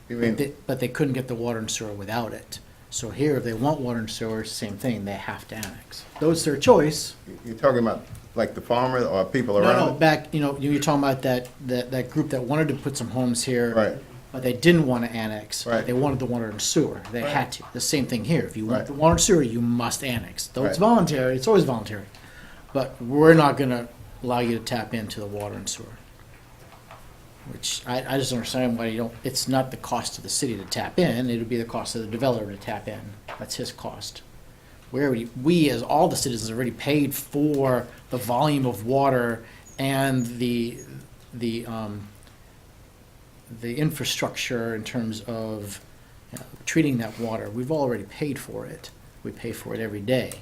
You mean, But they couldn't get the water and sewer without it. So here, if they want water and sewer, same thing, they have to annex. Though it's their choice. you're talking about like the farmer or people No, around? no, back, you know, you're talking about that group that wanted to put some homes here. Right. But they didn't want to annex. Right. They wanted the water and sewer. They had to. The same thing here. If you want Right. the water and sewer, you must annex. Though it's Right. voluntary, it's always voluntary. But we're not going to allow you to tap into the water and sewer. Which I just don't understand why you don't, it's not the cost of the city to tap in, it would be the cost of the developer to tap in. That's his cost. We as all the citizens already paid for the volume of water and the infrastructure in terms of treating that water. We've already paid for it. We pay for it every day.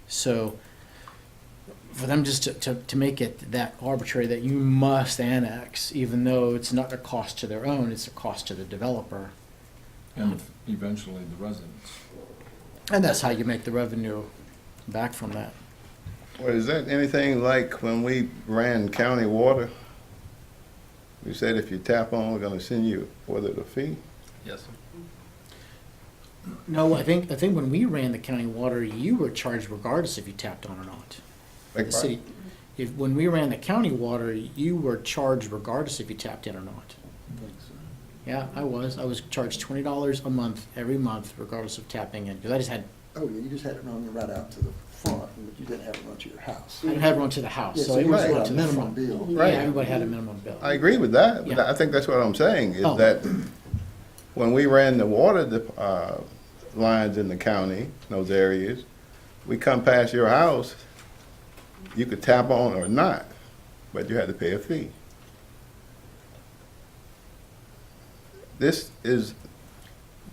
So for them just to make it that arbitrary that you must annex, even though it's not a cost to their own, it's a cost to the developer. And eventually the residents. And that's how you make the revenue back from that. Well, is that anything like when we ran county water? We said if you tap on, we're gonna send you, was it a fee? Yes. No, I think when we ran the county water, you were charged regardless if you tapped on or not. Beg The city, when we ran the county water, you were charged regardless if you tapped in or not. Yeah, I was. I was charged $20 a month, every month, regardless of tapping in, because I just had, Oh, yeah, you just had it run right out to the front, but you didn't have it run to your house. I didn't have one to the house, Yeah, so so it you was had run a to the minimum front. bill. Yeah, Right. everybody had a minimum bill. I agree with that, but Yeah. I think that's what I'm saying, is Oh. that when we ran the water lines in the county, those areas, we come past your house, you could tap on or not, but you had to pay a fee. This is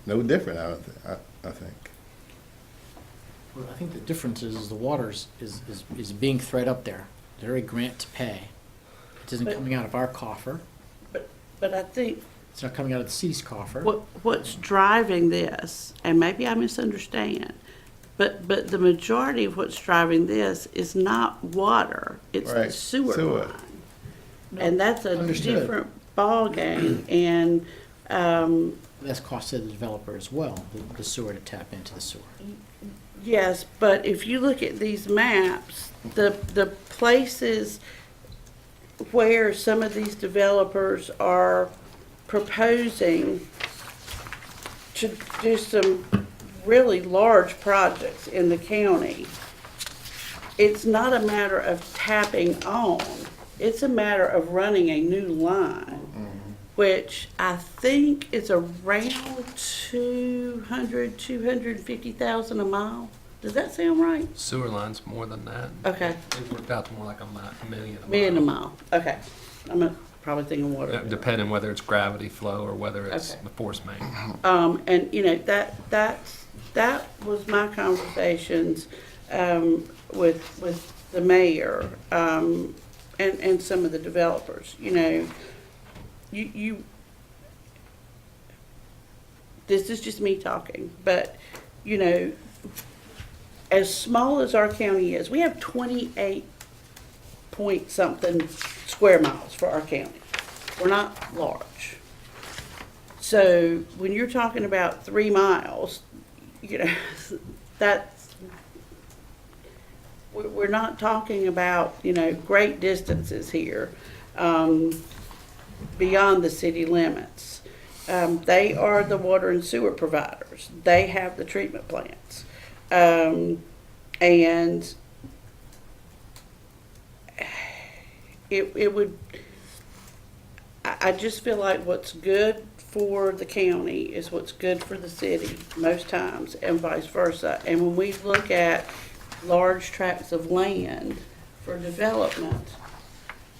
no different, I think. Well, I think the difference is the water's is being thread up there. They're a grant to pay. It isn't But- coming out of our coffer. But I think It's not coming out of the city's coffer. what's driving this, and maybe I misunderstand, but the majority of what's driving this is not water, it's the Right, sewer sewer. line. And that's a Understood. different ballgame, and, That's cost to the developer as well, the sewer to tap into the sewer. yes, but if you look at these maps, the places where some of these developers are proposing to do some really large projects in the county, it's not a matter of tapping on, it's a matter of running a new line, which I think is around 250,000 a mile. Does that sound right? Sewer line's more than that. Okay, It worked out to more like a million a mile. million a mile, okay. I'm probably thinking water. Depending whether it's gravity flow or whether it's Okay. the force main. And, you know, that was my conversations, with the mayor, and some of the developers, you know. This is just me talking, but, you know, as small as our county is, we have 28 point something square miles for our county. We're not large. So when you're talking about 3 miles, you know, that's, we're not talking about, you know, great distances here, beyond the city limits. They are the water and sewer providers. They have the treatment plants. And it would, I just feel like what's good for the county is what's good for the city most times, and vice versa. And when we look at large tracts of land for development,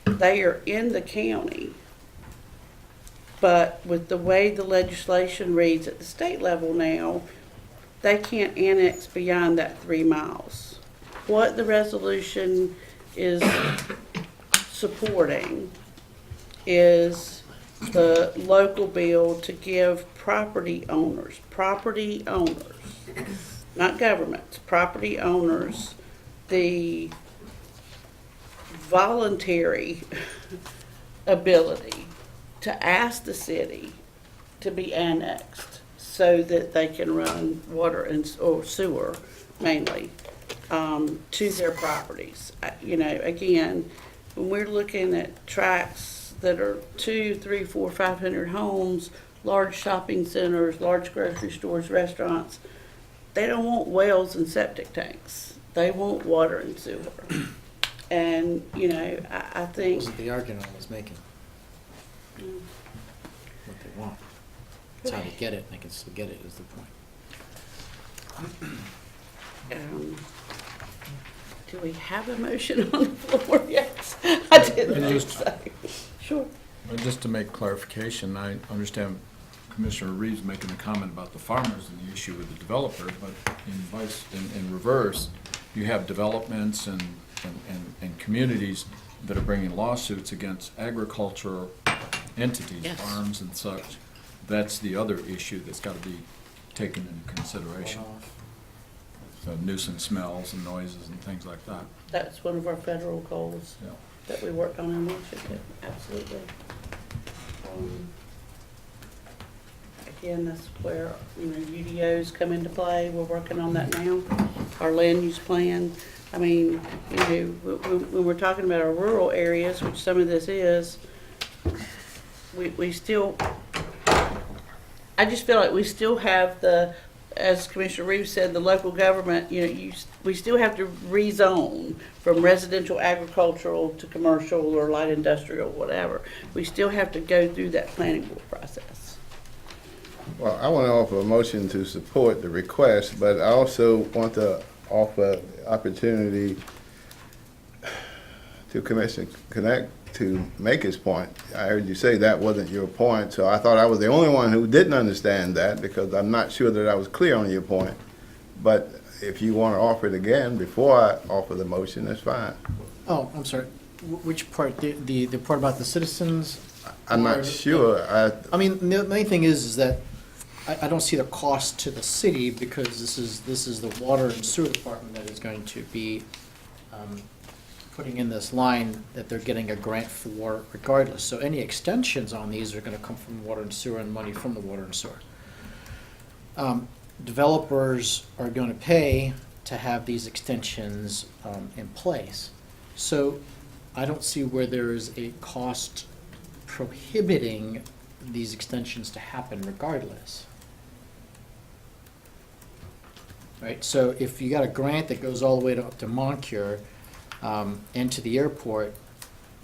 they are in the county. But with the way the legislation reads at the state level now, they can't annex beyond that 3 miles. What the resolution is supporting is the local bill to give property owners, not governments, property owners, the voluntary ability to ask the city to be annexed so that they can run water or sewer mainly, to their properties. You know, again, when we're looking at tracts that are 200, 300, 400, 500 homes, large shopping centers, large grocery stores, restaurants, they don't want wells and septic tanks. They want water and sewer. And, you know, I think, Wasn't the argument I was making. What they want. It's how they get it, and they can still get it is the point. do we have a motion on the floor? Yes, I didn't think so. Sure. Well, just to make clarification, I understand Commissioner Reeves making a comment about the farmers and the issue with the developer, but in reverse, you have developments and communities that are bringing lawsuits against agricultural entities, Yes. farms and such. That's the other issue that's got to be taken into consideration. nuisance smells and noises and things like that. That's one of our federal goals Yeah. that we worked on in Washington, absolutely. Again, that's where, UDOs come into play. We're working on that now. Our land use plan. I mean, when we're talking about our rural areas, which some of this is, we still, I just feel like we still have as Commissioner Reeves said, the local government, we still have to rezone from residential agricultural to commercial or light industrial, whatever. We still have to go through that planning board process. Well, I want to offer a motion to support the request, but I also want to offer opportunity to Commissioner Connect to make his point. I heard you say that wasn't your point, so I thought I was the only one who didn't understand that, because I'm not sure that I was clear on your point. But if you want to offer it again before I offer the motion, that's fine. Oh, I'm sorry. Which part? The part about the citizens? I'm Or- not sure. I mean, the main thing is that I don't see the cost to the city, because this is the water and sewer department that is going to be putting in this line that they're getting a grant for regardless. So any extensions on these are gonna come from water and sewer and money from the water and sewer. Developers are gonna pay to have these extensions in place. So I don't see where there is a cost prohibiting these extensions to happen regardless. Right, so if you got a grant that goes all the way up to Moncure, and to the airport,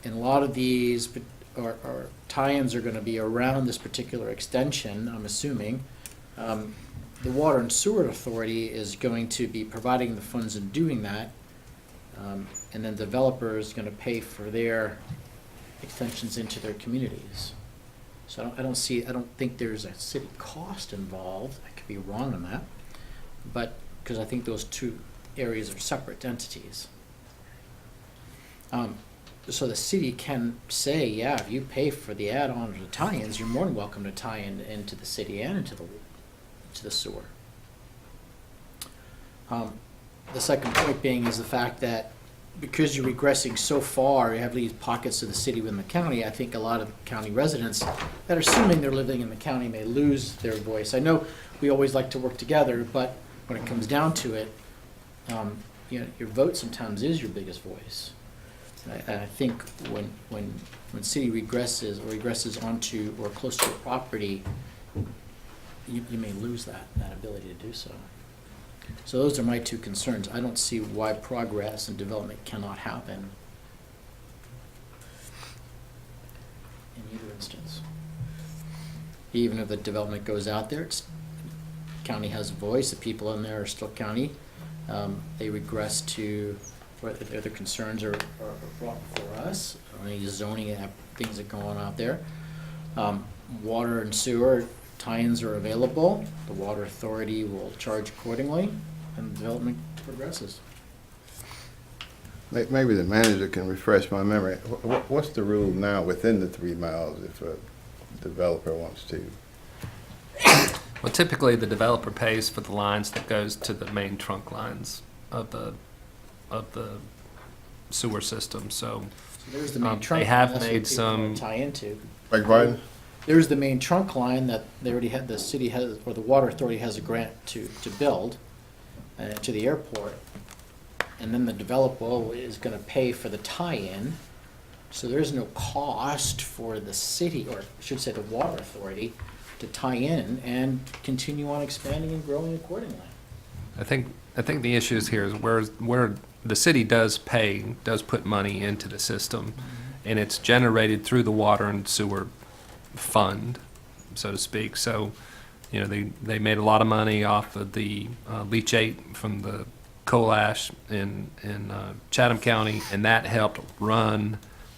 and a lot of these or tie-ins are gonna be around this particular extension, I'm assuming, the Water and Sewer Authority is going to be providing the funds in doing that, and then the developer is gonna pay for their extensions into their communities. So I don't think there's a city cost involved. I could be wrong on that, but, because I think those two areas are separate entities. So the city can say, yeah, if you pay for the add-on or the tie-ins, you're more than welcome to tie in into the city and into the sewer. The second point being is the fact that because you're regressing so far, you have these pockets of the city within the county. I think a lot of county residents that are assuming they're living in the county may lose their voice. I know we always like to work together, but when it comes down to it, your vote sometimes is your biggest voice. And I think when city regresses onto or close to a property, you may lose that ability to do so. So those are my two concerns. I don't see why progress and development cannot happen in either instance. Even if the development goes out there, county has a voice, the people in there are still county. They regress to where the other concerns are brought before us, any zoning things that go on out there. Water and sewer tie-ins are available. The water authority will charge accordingly, and development progresses. Maybe the manager can refresh my memory. What's the rule now within the 3 miles if a developer wants to? Well, typically the developer pays for the lines that goes to the main trunk lines of the sewer system. So So there's the main trunk. they have line, that's what made people wanna some. tie into. Beg pardon? There's the main trunk line that they already had, the city has, or the water authority has a grant to build to the airport. And then the developer is gonna pay for the tie-in. So there's no cost for the city, or I should say the water authority, to tie in and continue on expanding and growing accordingly. I think the issue is here is where the city does put money into the system, and it's generated through the water and sewer fund, so to speak. So, they made a lot of money off of the leachate from the coal ash in Chatham County, and that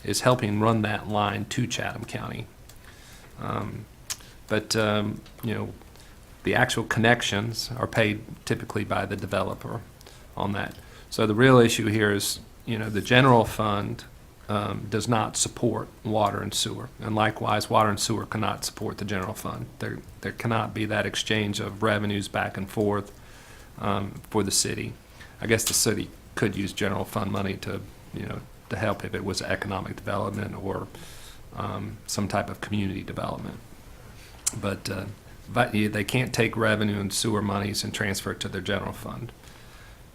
is helping run that line to Chatham County. But the actual connections are paid typically by the developer on that. So the real issue here is, the general fund does not support water and sewer. And likewise, water and sewer cannot support the general fund. There cannot be that exchange of revenues back and forth for the city. I guess the city could use general fund money to, to help if it was economic development or some type of community development. But they can't take revenue and sewer monies and transfer it to their general fund.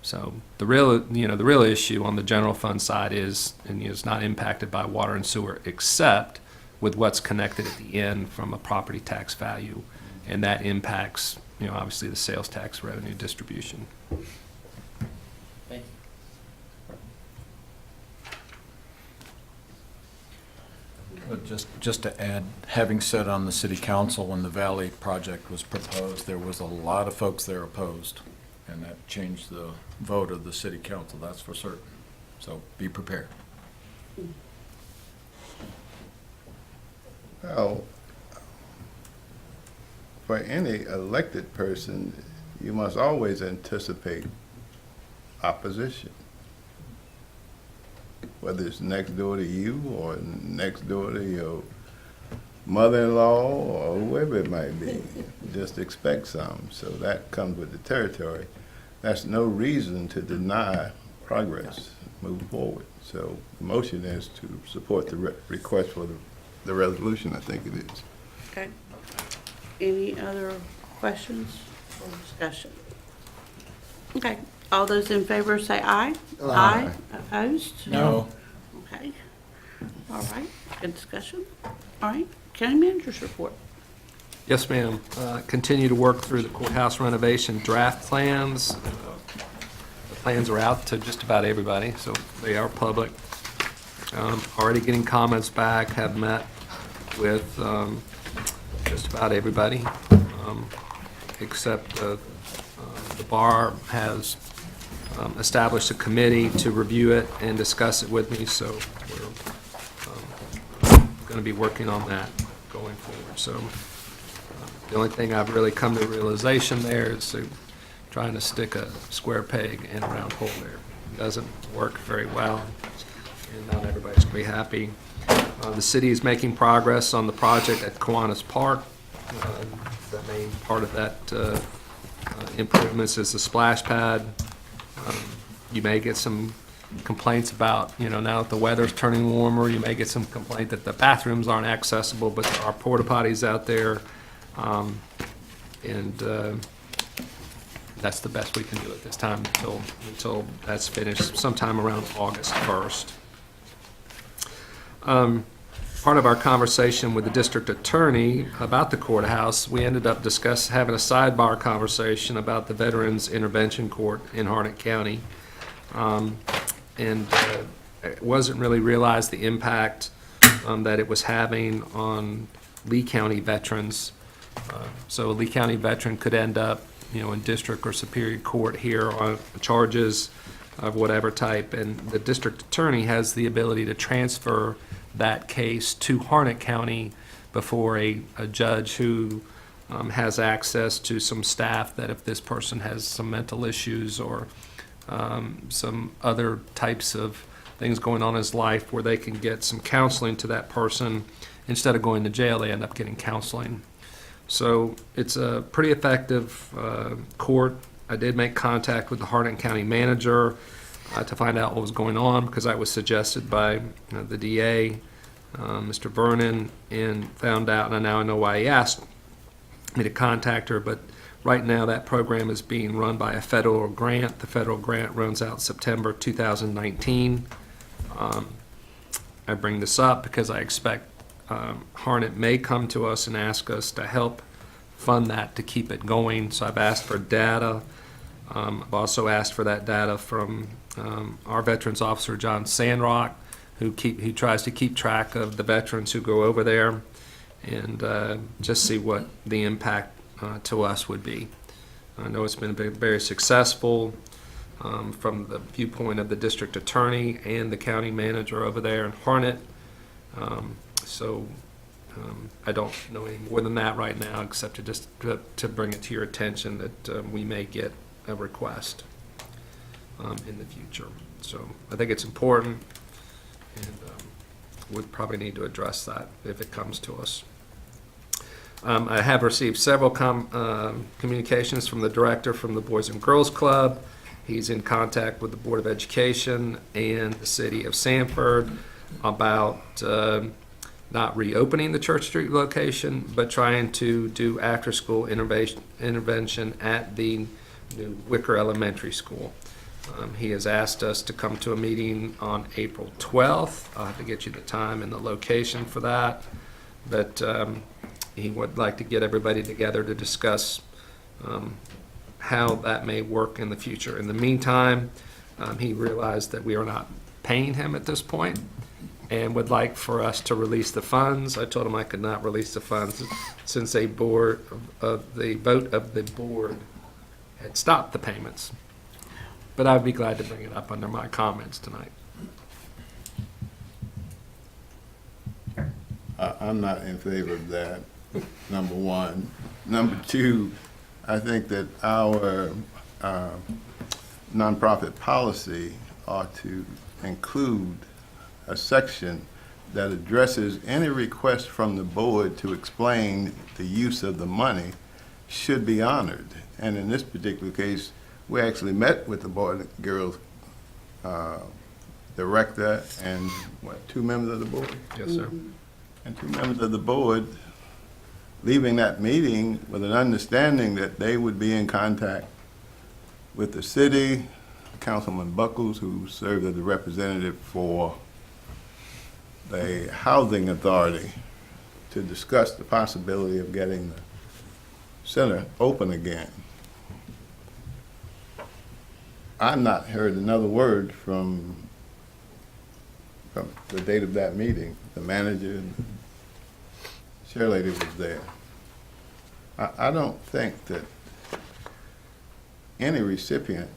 So the real issue on the general fund side is, and is not impacted by water and sewer, except with what's connected at the end from a property tax value, and that impacts, obviously the sales tax revenue distribution. Thank you. But just to add, having said on the city council, when the Valley project was proposed, there was a lot of folks there opposed, and that changed the vote of the city council, that's for certain. So be prepared. Well, for any elected person, you must always anticipate opposition. Whether it's next door to you or next door to your mother-in-law or whoever it might be, just expect some. So that comes with the territory. That's no reason to deny progress, move forward. So the motion is to support the request for the resolution, I think it is. Okay. Any other questions or discussion? Okay, all those in favor say aye. Aye. Opposed? No. Okay. All right, good discussion. All right, county manager's report. Yes, ma'am. Continue to work through the courthouse renovation draft plans. The plans are out to just about everybody, so they are public. Already getting comments back, have met with just about everybody, except the bar has established a committee to review it and discuss it with me, so we're going to be working on that going forward. So the only thing I've really come to realization there is trying to stick a square peg in a round hole there. It doesn't work very well, and not everybody's going to be happy. The city is making progress on the project at Kiwanis Park. The main part of that improvements is the splash pad. You may get some complaints about, now that the weather's turning warmer, you may get some complaint that the bathrooms aren't accessible, but there are porta potties out there. That's the best we can do at this time until that's finished, sometime around August 1st. Part of our conversation with the district attorney about the courthouse, we ended up having a sidebar conversation about the Veterans Intervention Court in Harnett County. It wasn't really realized the impact that it was having on Lee County veterans. So a Lee County veteran could end up, in district or superior court here on charges of whatever type, and the district attorney has the ability to transfer that case to Harnett County before a judge who has access to some staff, that if this person has some mental issues or some other types of things going on in his life where they can get some counseling to that person. Instead of going to jail, they end up getting counseling. So it's a pretty effective court. I did make contact with the Harnett County manager to find out what was going on, because that was suggested by the DA, Mr. Vernon, and found out, and now I know why he asked me to contact her, but right now that program is being run by a federal grant. The federal grant runs out September 2019. I bring this up because I expect Harnett may come to us and ask us to help fund that to keep it going. So I've asked for data. I've also asked for that data from our veterans officer, John Sandrock, who tries to keep track of the veterans who go over there, and just see what the impact to us would be. I know it's been very successful from the viewpoint of the district attorney and the county manager over there in Harnett. I don't know any more than that right now, except to just to bring it to your attention that we may get a request in the future. So I think it's important, and we'd probably need to address that if it comes to us. I have received several communications from the director from the Boys and Girls Club. He's in contact with the Board of Education and the City of Sanford about not reopening the Church Street location, but trying to do after-school intervention at the new Wicker Elementary School. He has asked us to come to a meeting on April 12th. I'll have to get you the time and the location for that. But he would like to get everybody together to discuss how that may work in the future. In the meantime, he realized that we are not paying him at this point and would like for us to release the funds. I told him I could not release the funds since the vote of the board had stopped the payments. But I'd be glad to bring it up under my comments tonight. I'm not in favor of that, number one. Number two, I think that our nonprofit policy ought to include a section that addresses any request from the board to explain the use of the money should be honored. And in this particular case, we actually met with the Boy and Girls director and, what, 2 members of the board? Yes, sir. And 2 members of the board leaving that meeting with an understanding that they would be in contact with the city, Councilman Buckles, who served as the representative for the Housing Authority, to discuss the possibility of getting the center open again. I've not heard another word from the date of that meeting. The manager and the chairlady was there. I don't think that any recipient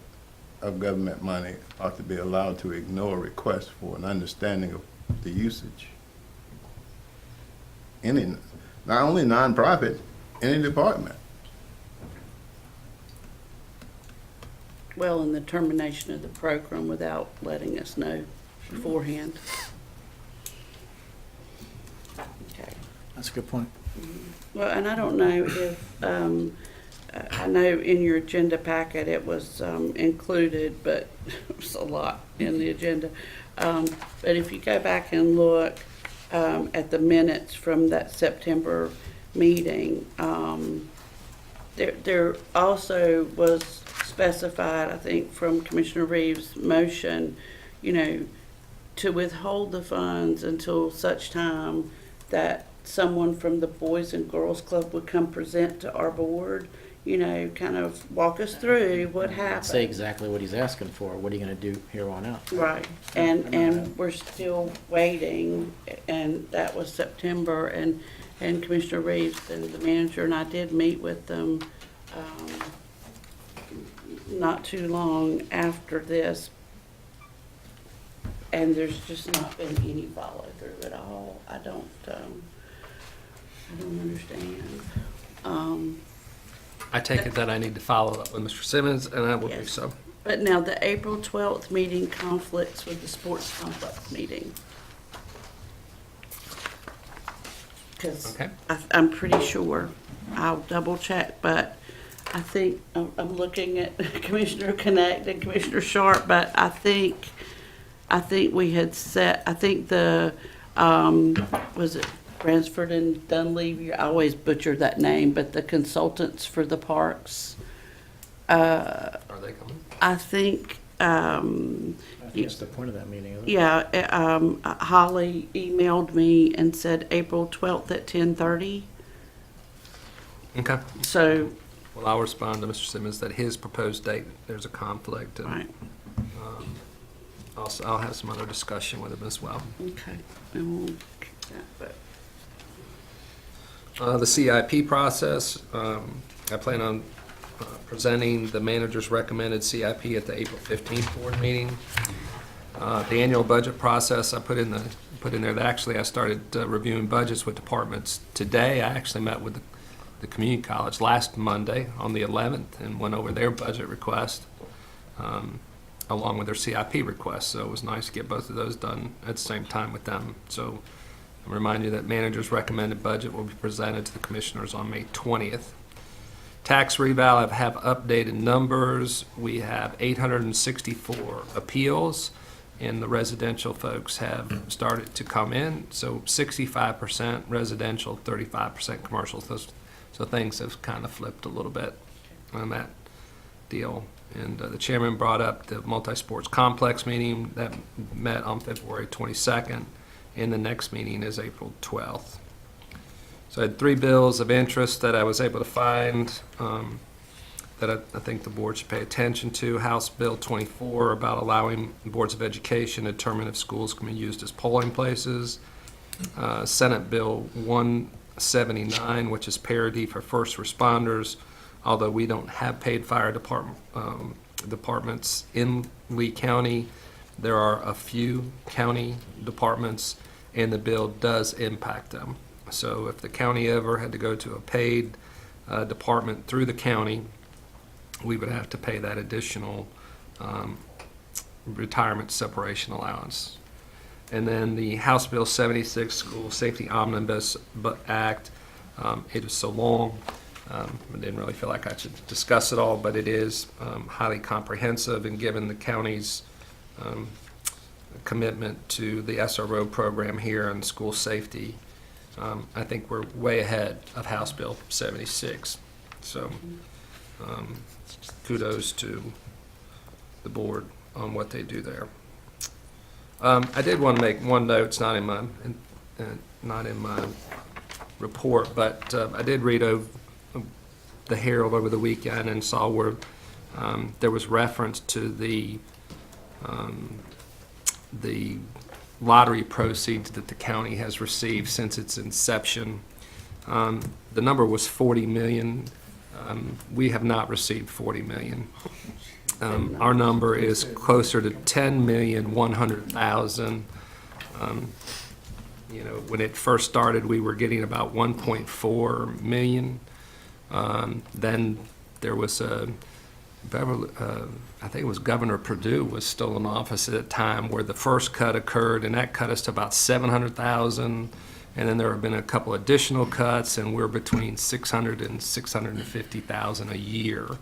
of government money ought to be allowed to ignore requests for an understanding of the usage. Any, not only nonprofit, any department. Well, and the termination of the program without letting us know beforehand. Okay. That's a good point. Well, and I don't know if, I know in your agenda packet it was included, but it was a lot in the agenda. But if you go back and look at the minutes from that September meeting, there also was specified, I think, from Commissioner Reeves' motion, you know, to withhold the funds until such time that someone from the Boys and Girls Club would come present to our board, you know, kind of walk us through what happened. Say exactly what he's asking for. What are you going to do here on out? Right, and we're still waiting, and that was September, and Commissioner Reeves and the manager and I did meet with them not too long after this, and there's just not been any follow-through at all. I don't understand. I take it that I need to follow up with Mr. Simmons, and I will do Yes. so. But now the April 12th meeting conflicts with the sports complex meeting. Because Okay. I'm pretty sure, I'll double check, but I think, I'm looking at Commissioner Connect and Commissioner Sharp, but I think we had set, I think the, was it Bransford and Dunleavy? I always butcher that name, but the consultants for the parks, Are they coming? I think, I think that's the point of that meeting, isn't it? yeah, Holly emailed me and said April 12th at 10:30. Okay. So, Well, I'll respond to Mr. Simmons that his proposed date, there's a conflict, and right, I'll have some other discussion with him as well. okay. And we'll keep that, but The CIP process, I plan on presenting the manager's recommended CIP at the April 15th board meeting. The annual budget process, I put in there that actually I started reviewing budgets with departments today. I actually met with the community college last Monday on the 11th and went over their budget request along with their CIP request. So it was nice to get both of those done at the same time with them. So I remind you that manager's recommended budget will be presented to the commissioners on May 20th. Tax reval, I have updated numbers. We have 864 appeals, and the residential folks have started to come in. So 65% residential, 35% commercial. So things have kind of flipped a little bit on that deal. And the chairman brought up the multi-sports complex meeting that met on February 22nd, and the next meeting is April 12th. So I had 3 bills of interest that I was able to find that I think the board should pay attention to. House Bill 24 about allowing boards of education to determine if schools can be used as polling places. Senate Bill 179, which is parity for first responders. Although we don't have paid fire departments in Lee County, there are a few county departments, and the bill does impact them. So if the county ever had to go to a paid department through the county, we would have to pay that additional retirement separation allowance. And then the House Bill 76, School Safety Omnibus Act, it is so long, I didn't really feel like I should discuss it all, but it is highly comprehensive, and given the county's commitment to the SRO program here and school safety, I think we're way ahead of House Bill 76. So kudos to the board on what they do there. I did want to make one note. It's not in my report, but I did read over the Herald over the weekend and saw where there was reference to the lottery proceeds that the county has received since its inception. The number was $40 million. We have not received $40 million. Our number is closer to $10,100,000. You know, when it first started, we were getting about 1.4 million. Then there was I think it was Governor Perdue was still in office at the time, where the first cut occurred, and that cut us to about 700,000. And then there have been a couple additional cuts, and we're between 600 and 650,000 a year.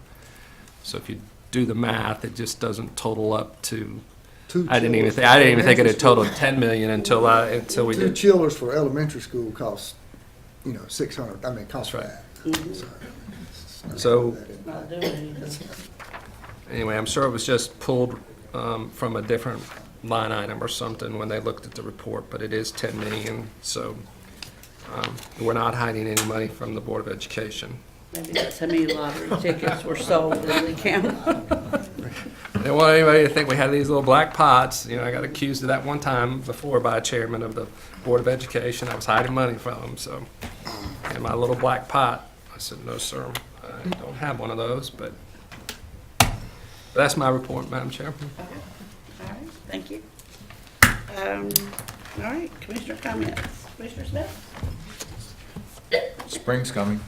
So if you do the math, it just doesn't total up to. I didn't even think it had totaled 10 million until we Two did. chillers for elementary school cost, 600. I mean, cost That's that. So Not doing anything. anyway, I'm sure it was just pulled from a different line item or something when they looked at the report, but it is 10 million. So we're not hiding any money from the Board of Education. Maybe that's how many lottery tickets were sold in the county. I didn't want anybody to think we had these little black pots. I got accused of that one time before by a chairman of the Board of Education. I was hiding money from them, so. And my little black pot, I said, no, sir, I don't have one of those, but that's my report, Madam Chair. Okay. All right, thank you. All right, Commissioner comments. Commissioner Smith? Spring's coming.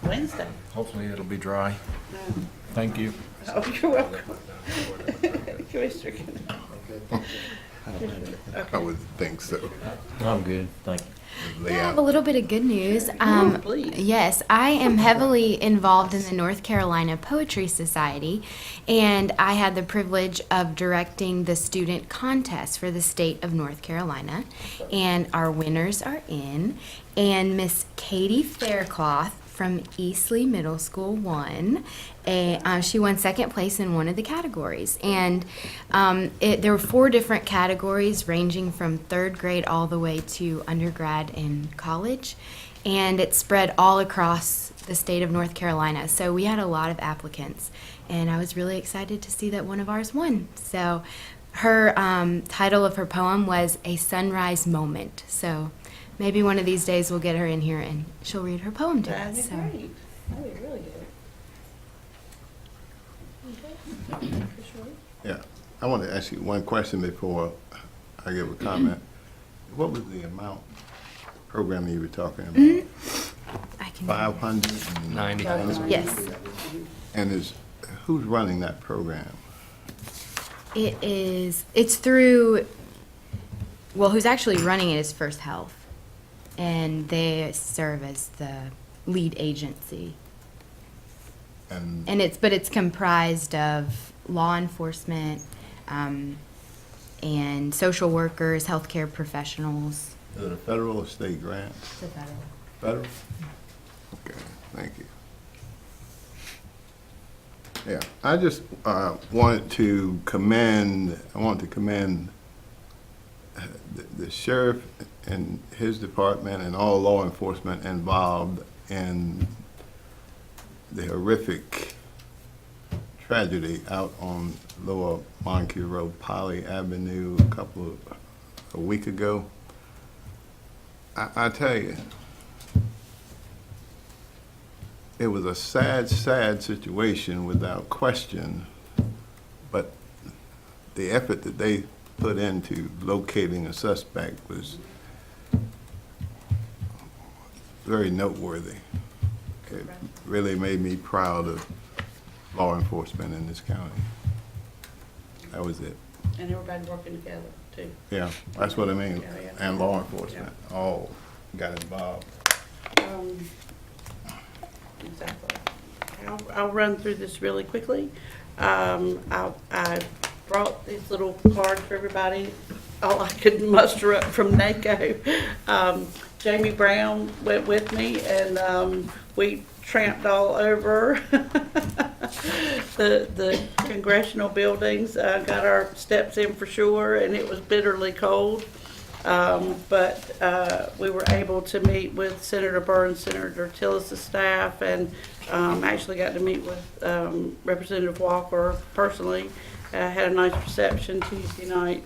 Wednesday. Hopefully it'll be dry. Thank you. Oh, you're welcome. Commissioner Kennedy. I would think so. I'm good, thank you. I have a little bit of good news. Please. Yes, I am heavily involved in the North Carolina Poetry Society, and I had the privilege of directing the student contest for the state of North Carolina, and our winners are in, and Miss Katie Faircloth from Eastleigh Middle School won. She won second place in one of the categories. And there were 4 different categories ranging from 3rd grade all the way to undergrad and college. And it spread all across the state of North Carolina. So we had a lot of applicants. And I was really excited to see that one of ours won. So her title of her poem was A Sunrise Moment. So maybe one of these days we'll get her in here and she'll read her poem to That'd be us. So. great. That'd be really good. Okay. Yeah, I want to ask you one question before I give a comment. What was the amount program you were talking about? I can. 90,000. Yes. And who's running that program? It's through well, who's actually running it is First Health, and they serve as the lead agency. And But it's comprised of law enforcement, and social workers, healthcare professionals. is it a federal or state grant? It's a federal. Federal? Okay, thank you. Yeah, I just wanted to commend the sheriff and his department and all law enforcement involved in the horrific tragedy out on Lower Moncure Road, Polly Avenue, a week ago. I tell you, it was a sad, sad situation without question, but the effort that they put into locating a suspect was very noteworthy. It really made me proud of law enforcement in this county. That was it. And everybody working together, too. Yeah, that's what I mean. Yeah, yeah. And law enforcement, all got involved. Exactly. I'll run through this really quickly. I brought these little cards for everybody, all I could muster up from NACO. Jamie Brown went with me, and we tramped all over the congressional buildings, got our steps in for sure, and it was bitterly cold. But we were able to meet with Senator Burr and Senator Tillis' staff, and actually got to meet with Representative Walker personally. Had a nice reception Tuesday night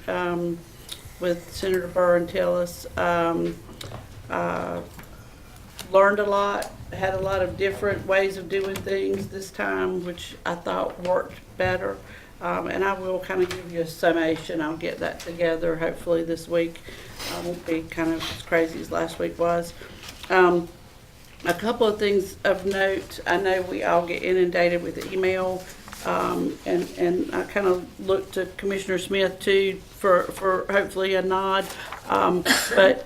with Senator Burr and Tillis. Learned a lot, had a lot of different ways of doing things this time, which I thought worked better. And I will kind of give you a summation. I'll get that together hopefully this week. I won't be kind of as crazy as last week was. A couple of things of note. I know we all get inundated with email, and I kind of look to Commissioner Smith too for hopefully a nod. But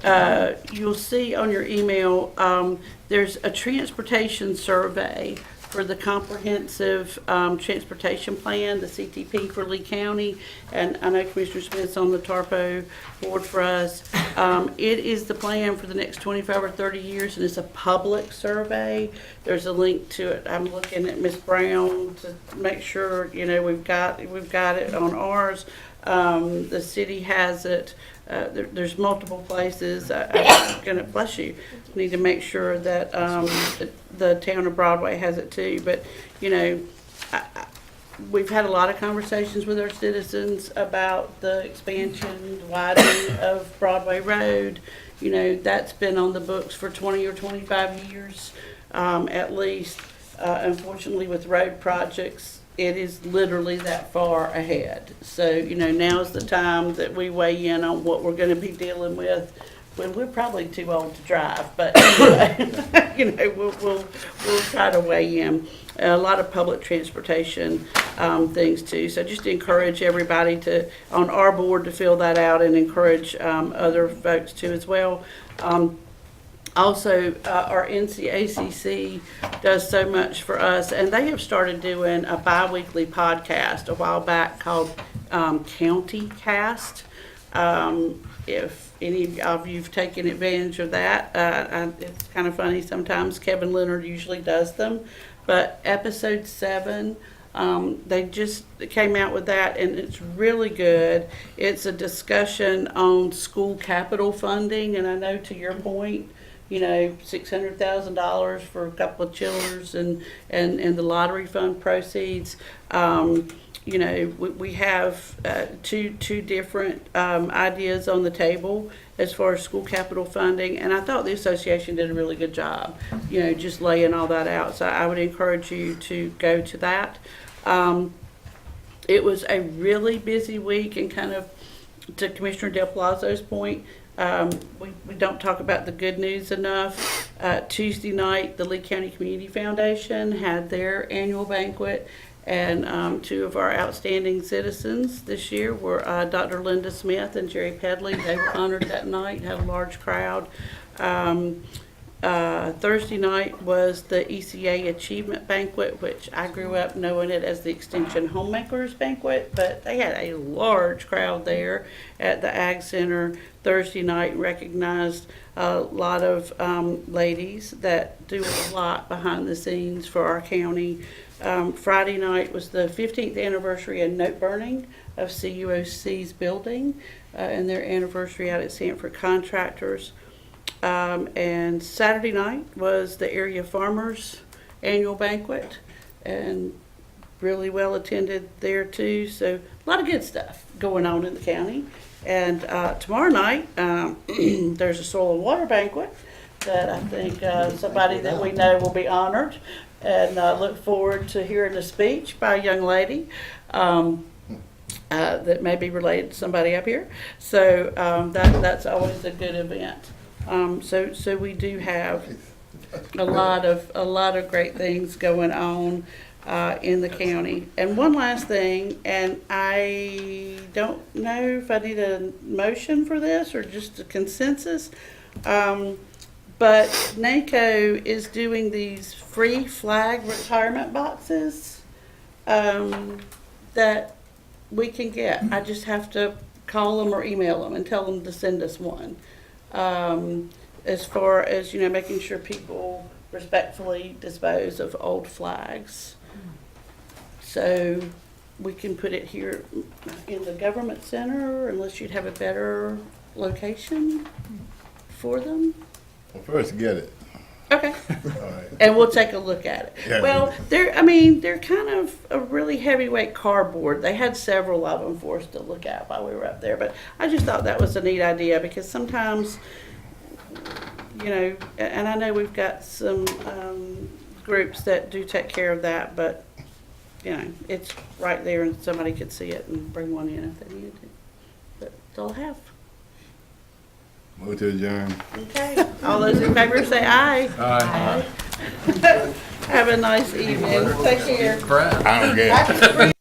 you'll see on your email, there's a transportation survey for the comprehensive transportation plan, the CTP for Lee County, and I know Commissioner Smith's on the TARPO board for us. It is the plan for the next 25 or 30 years, and it's a public survey. There's a link to it. I'm looking at Ms. Brown to make sure, you know, we've got it on ours. The city has it. There's multiple places. I'm gonna, bless you, need to make sure that the town of Broadway has it too. But, you know, we've had a lot of conversations with our citizens about the expansion, the widening of Broadway Road. You know, that's been on the books for 20 or 25 years, at least. Unfortunately, with road projects, it is literally that far ahead. So, you know, now's the time that we weigh in on what we're gonna be dealing with when we're probably too old to drive, but you know, we'll try to weigh in. A lot of public transportation things too. So just encourage everybody to, on our board, to fill that out, and encourage other folks too as well. Also, our NCACC does so much for us, and they have started doing a bi-weekly podcast a while back called County Cast. If any of you've taken advantage of that, it's kind of funny sometimes. Kevin Leonard usually does them, but episode 7, they just came out with that, and it's really good. It's a discussion on school capital funding, and I know to your point, you know, $600,000 for a couple of chillers and the lottery fund proceeds. You know, we have two different ideas on the table as far as school capital funding, and I thought the association did a really good job, you know, just laying all that out. So I would encourage you to go to that. It was a really busy week, and kind of to Commissioner Del Plazo's point, we don't talk about the good news enough. Tuesday night, the Lee County Community Foundation had their annual banquet, And two of our outstanding citizens this year were Dr. Linda Smith and Jerry Pedley. They were honored that night, had a large crowd. Thursday night was the ECA Achievement Banquet, which I grew up knowing it as the Extension Homemakers Banquet, but they had a large crowd there at the Ag Center Thursday night, recognized a lot of ladies that do a lot behind the scenes for our county. Friday night was the 15th anniversary of note burning of CUOC's building and their anniversary out at Sanford Contractors. And Saturday night was the area farmers annual banquet, and really well attended there too. So a lot of good stuff going on in the county. And tomorrow night there's a soil and water banquet that I think somebody that we know will be honored, and look forward to hearing a speech by a young lady that may be related to somebody up here. So that's always a good event. So we do have a lot of great things going on in the county. And one last thing, and I don't know if I need a motion for this or just a consensus, but NACO is doing these free flag retirement boxes that we can get. I just have to call them or email them and tell them to send us one. As far as, making sure people respectfully dispose of old flags. So we can put it here in the government center, unless you'd have a better location for them. Well, first get it. Okay. All right. And we'll take a look at it. Yeah. Well, they're kind of a really heavyweight cardboard. They had several of them for us to look at while we were up there, but I just thought that was a neat idea, because sometimes, and I know we've got some groups that do take care of that, but, it's right there and somebody could see it and bring one in if they needed to. But that's all I have. Move to adjourn. Okay, all those in favor say aye. Aye. Have a nice evening. Take care. Brad. I don't get it. I can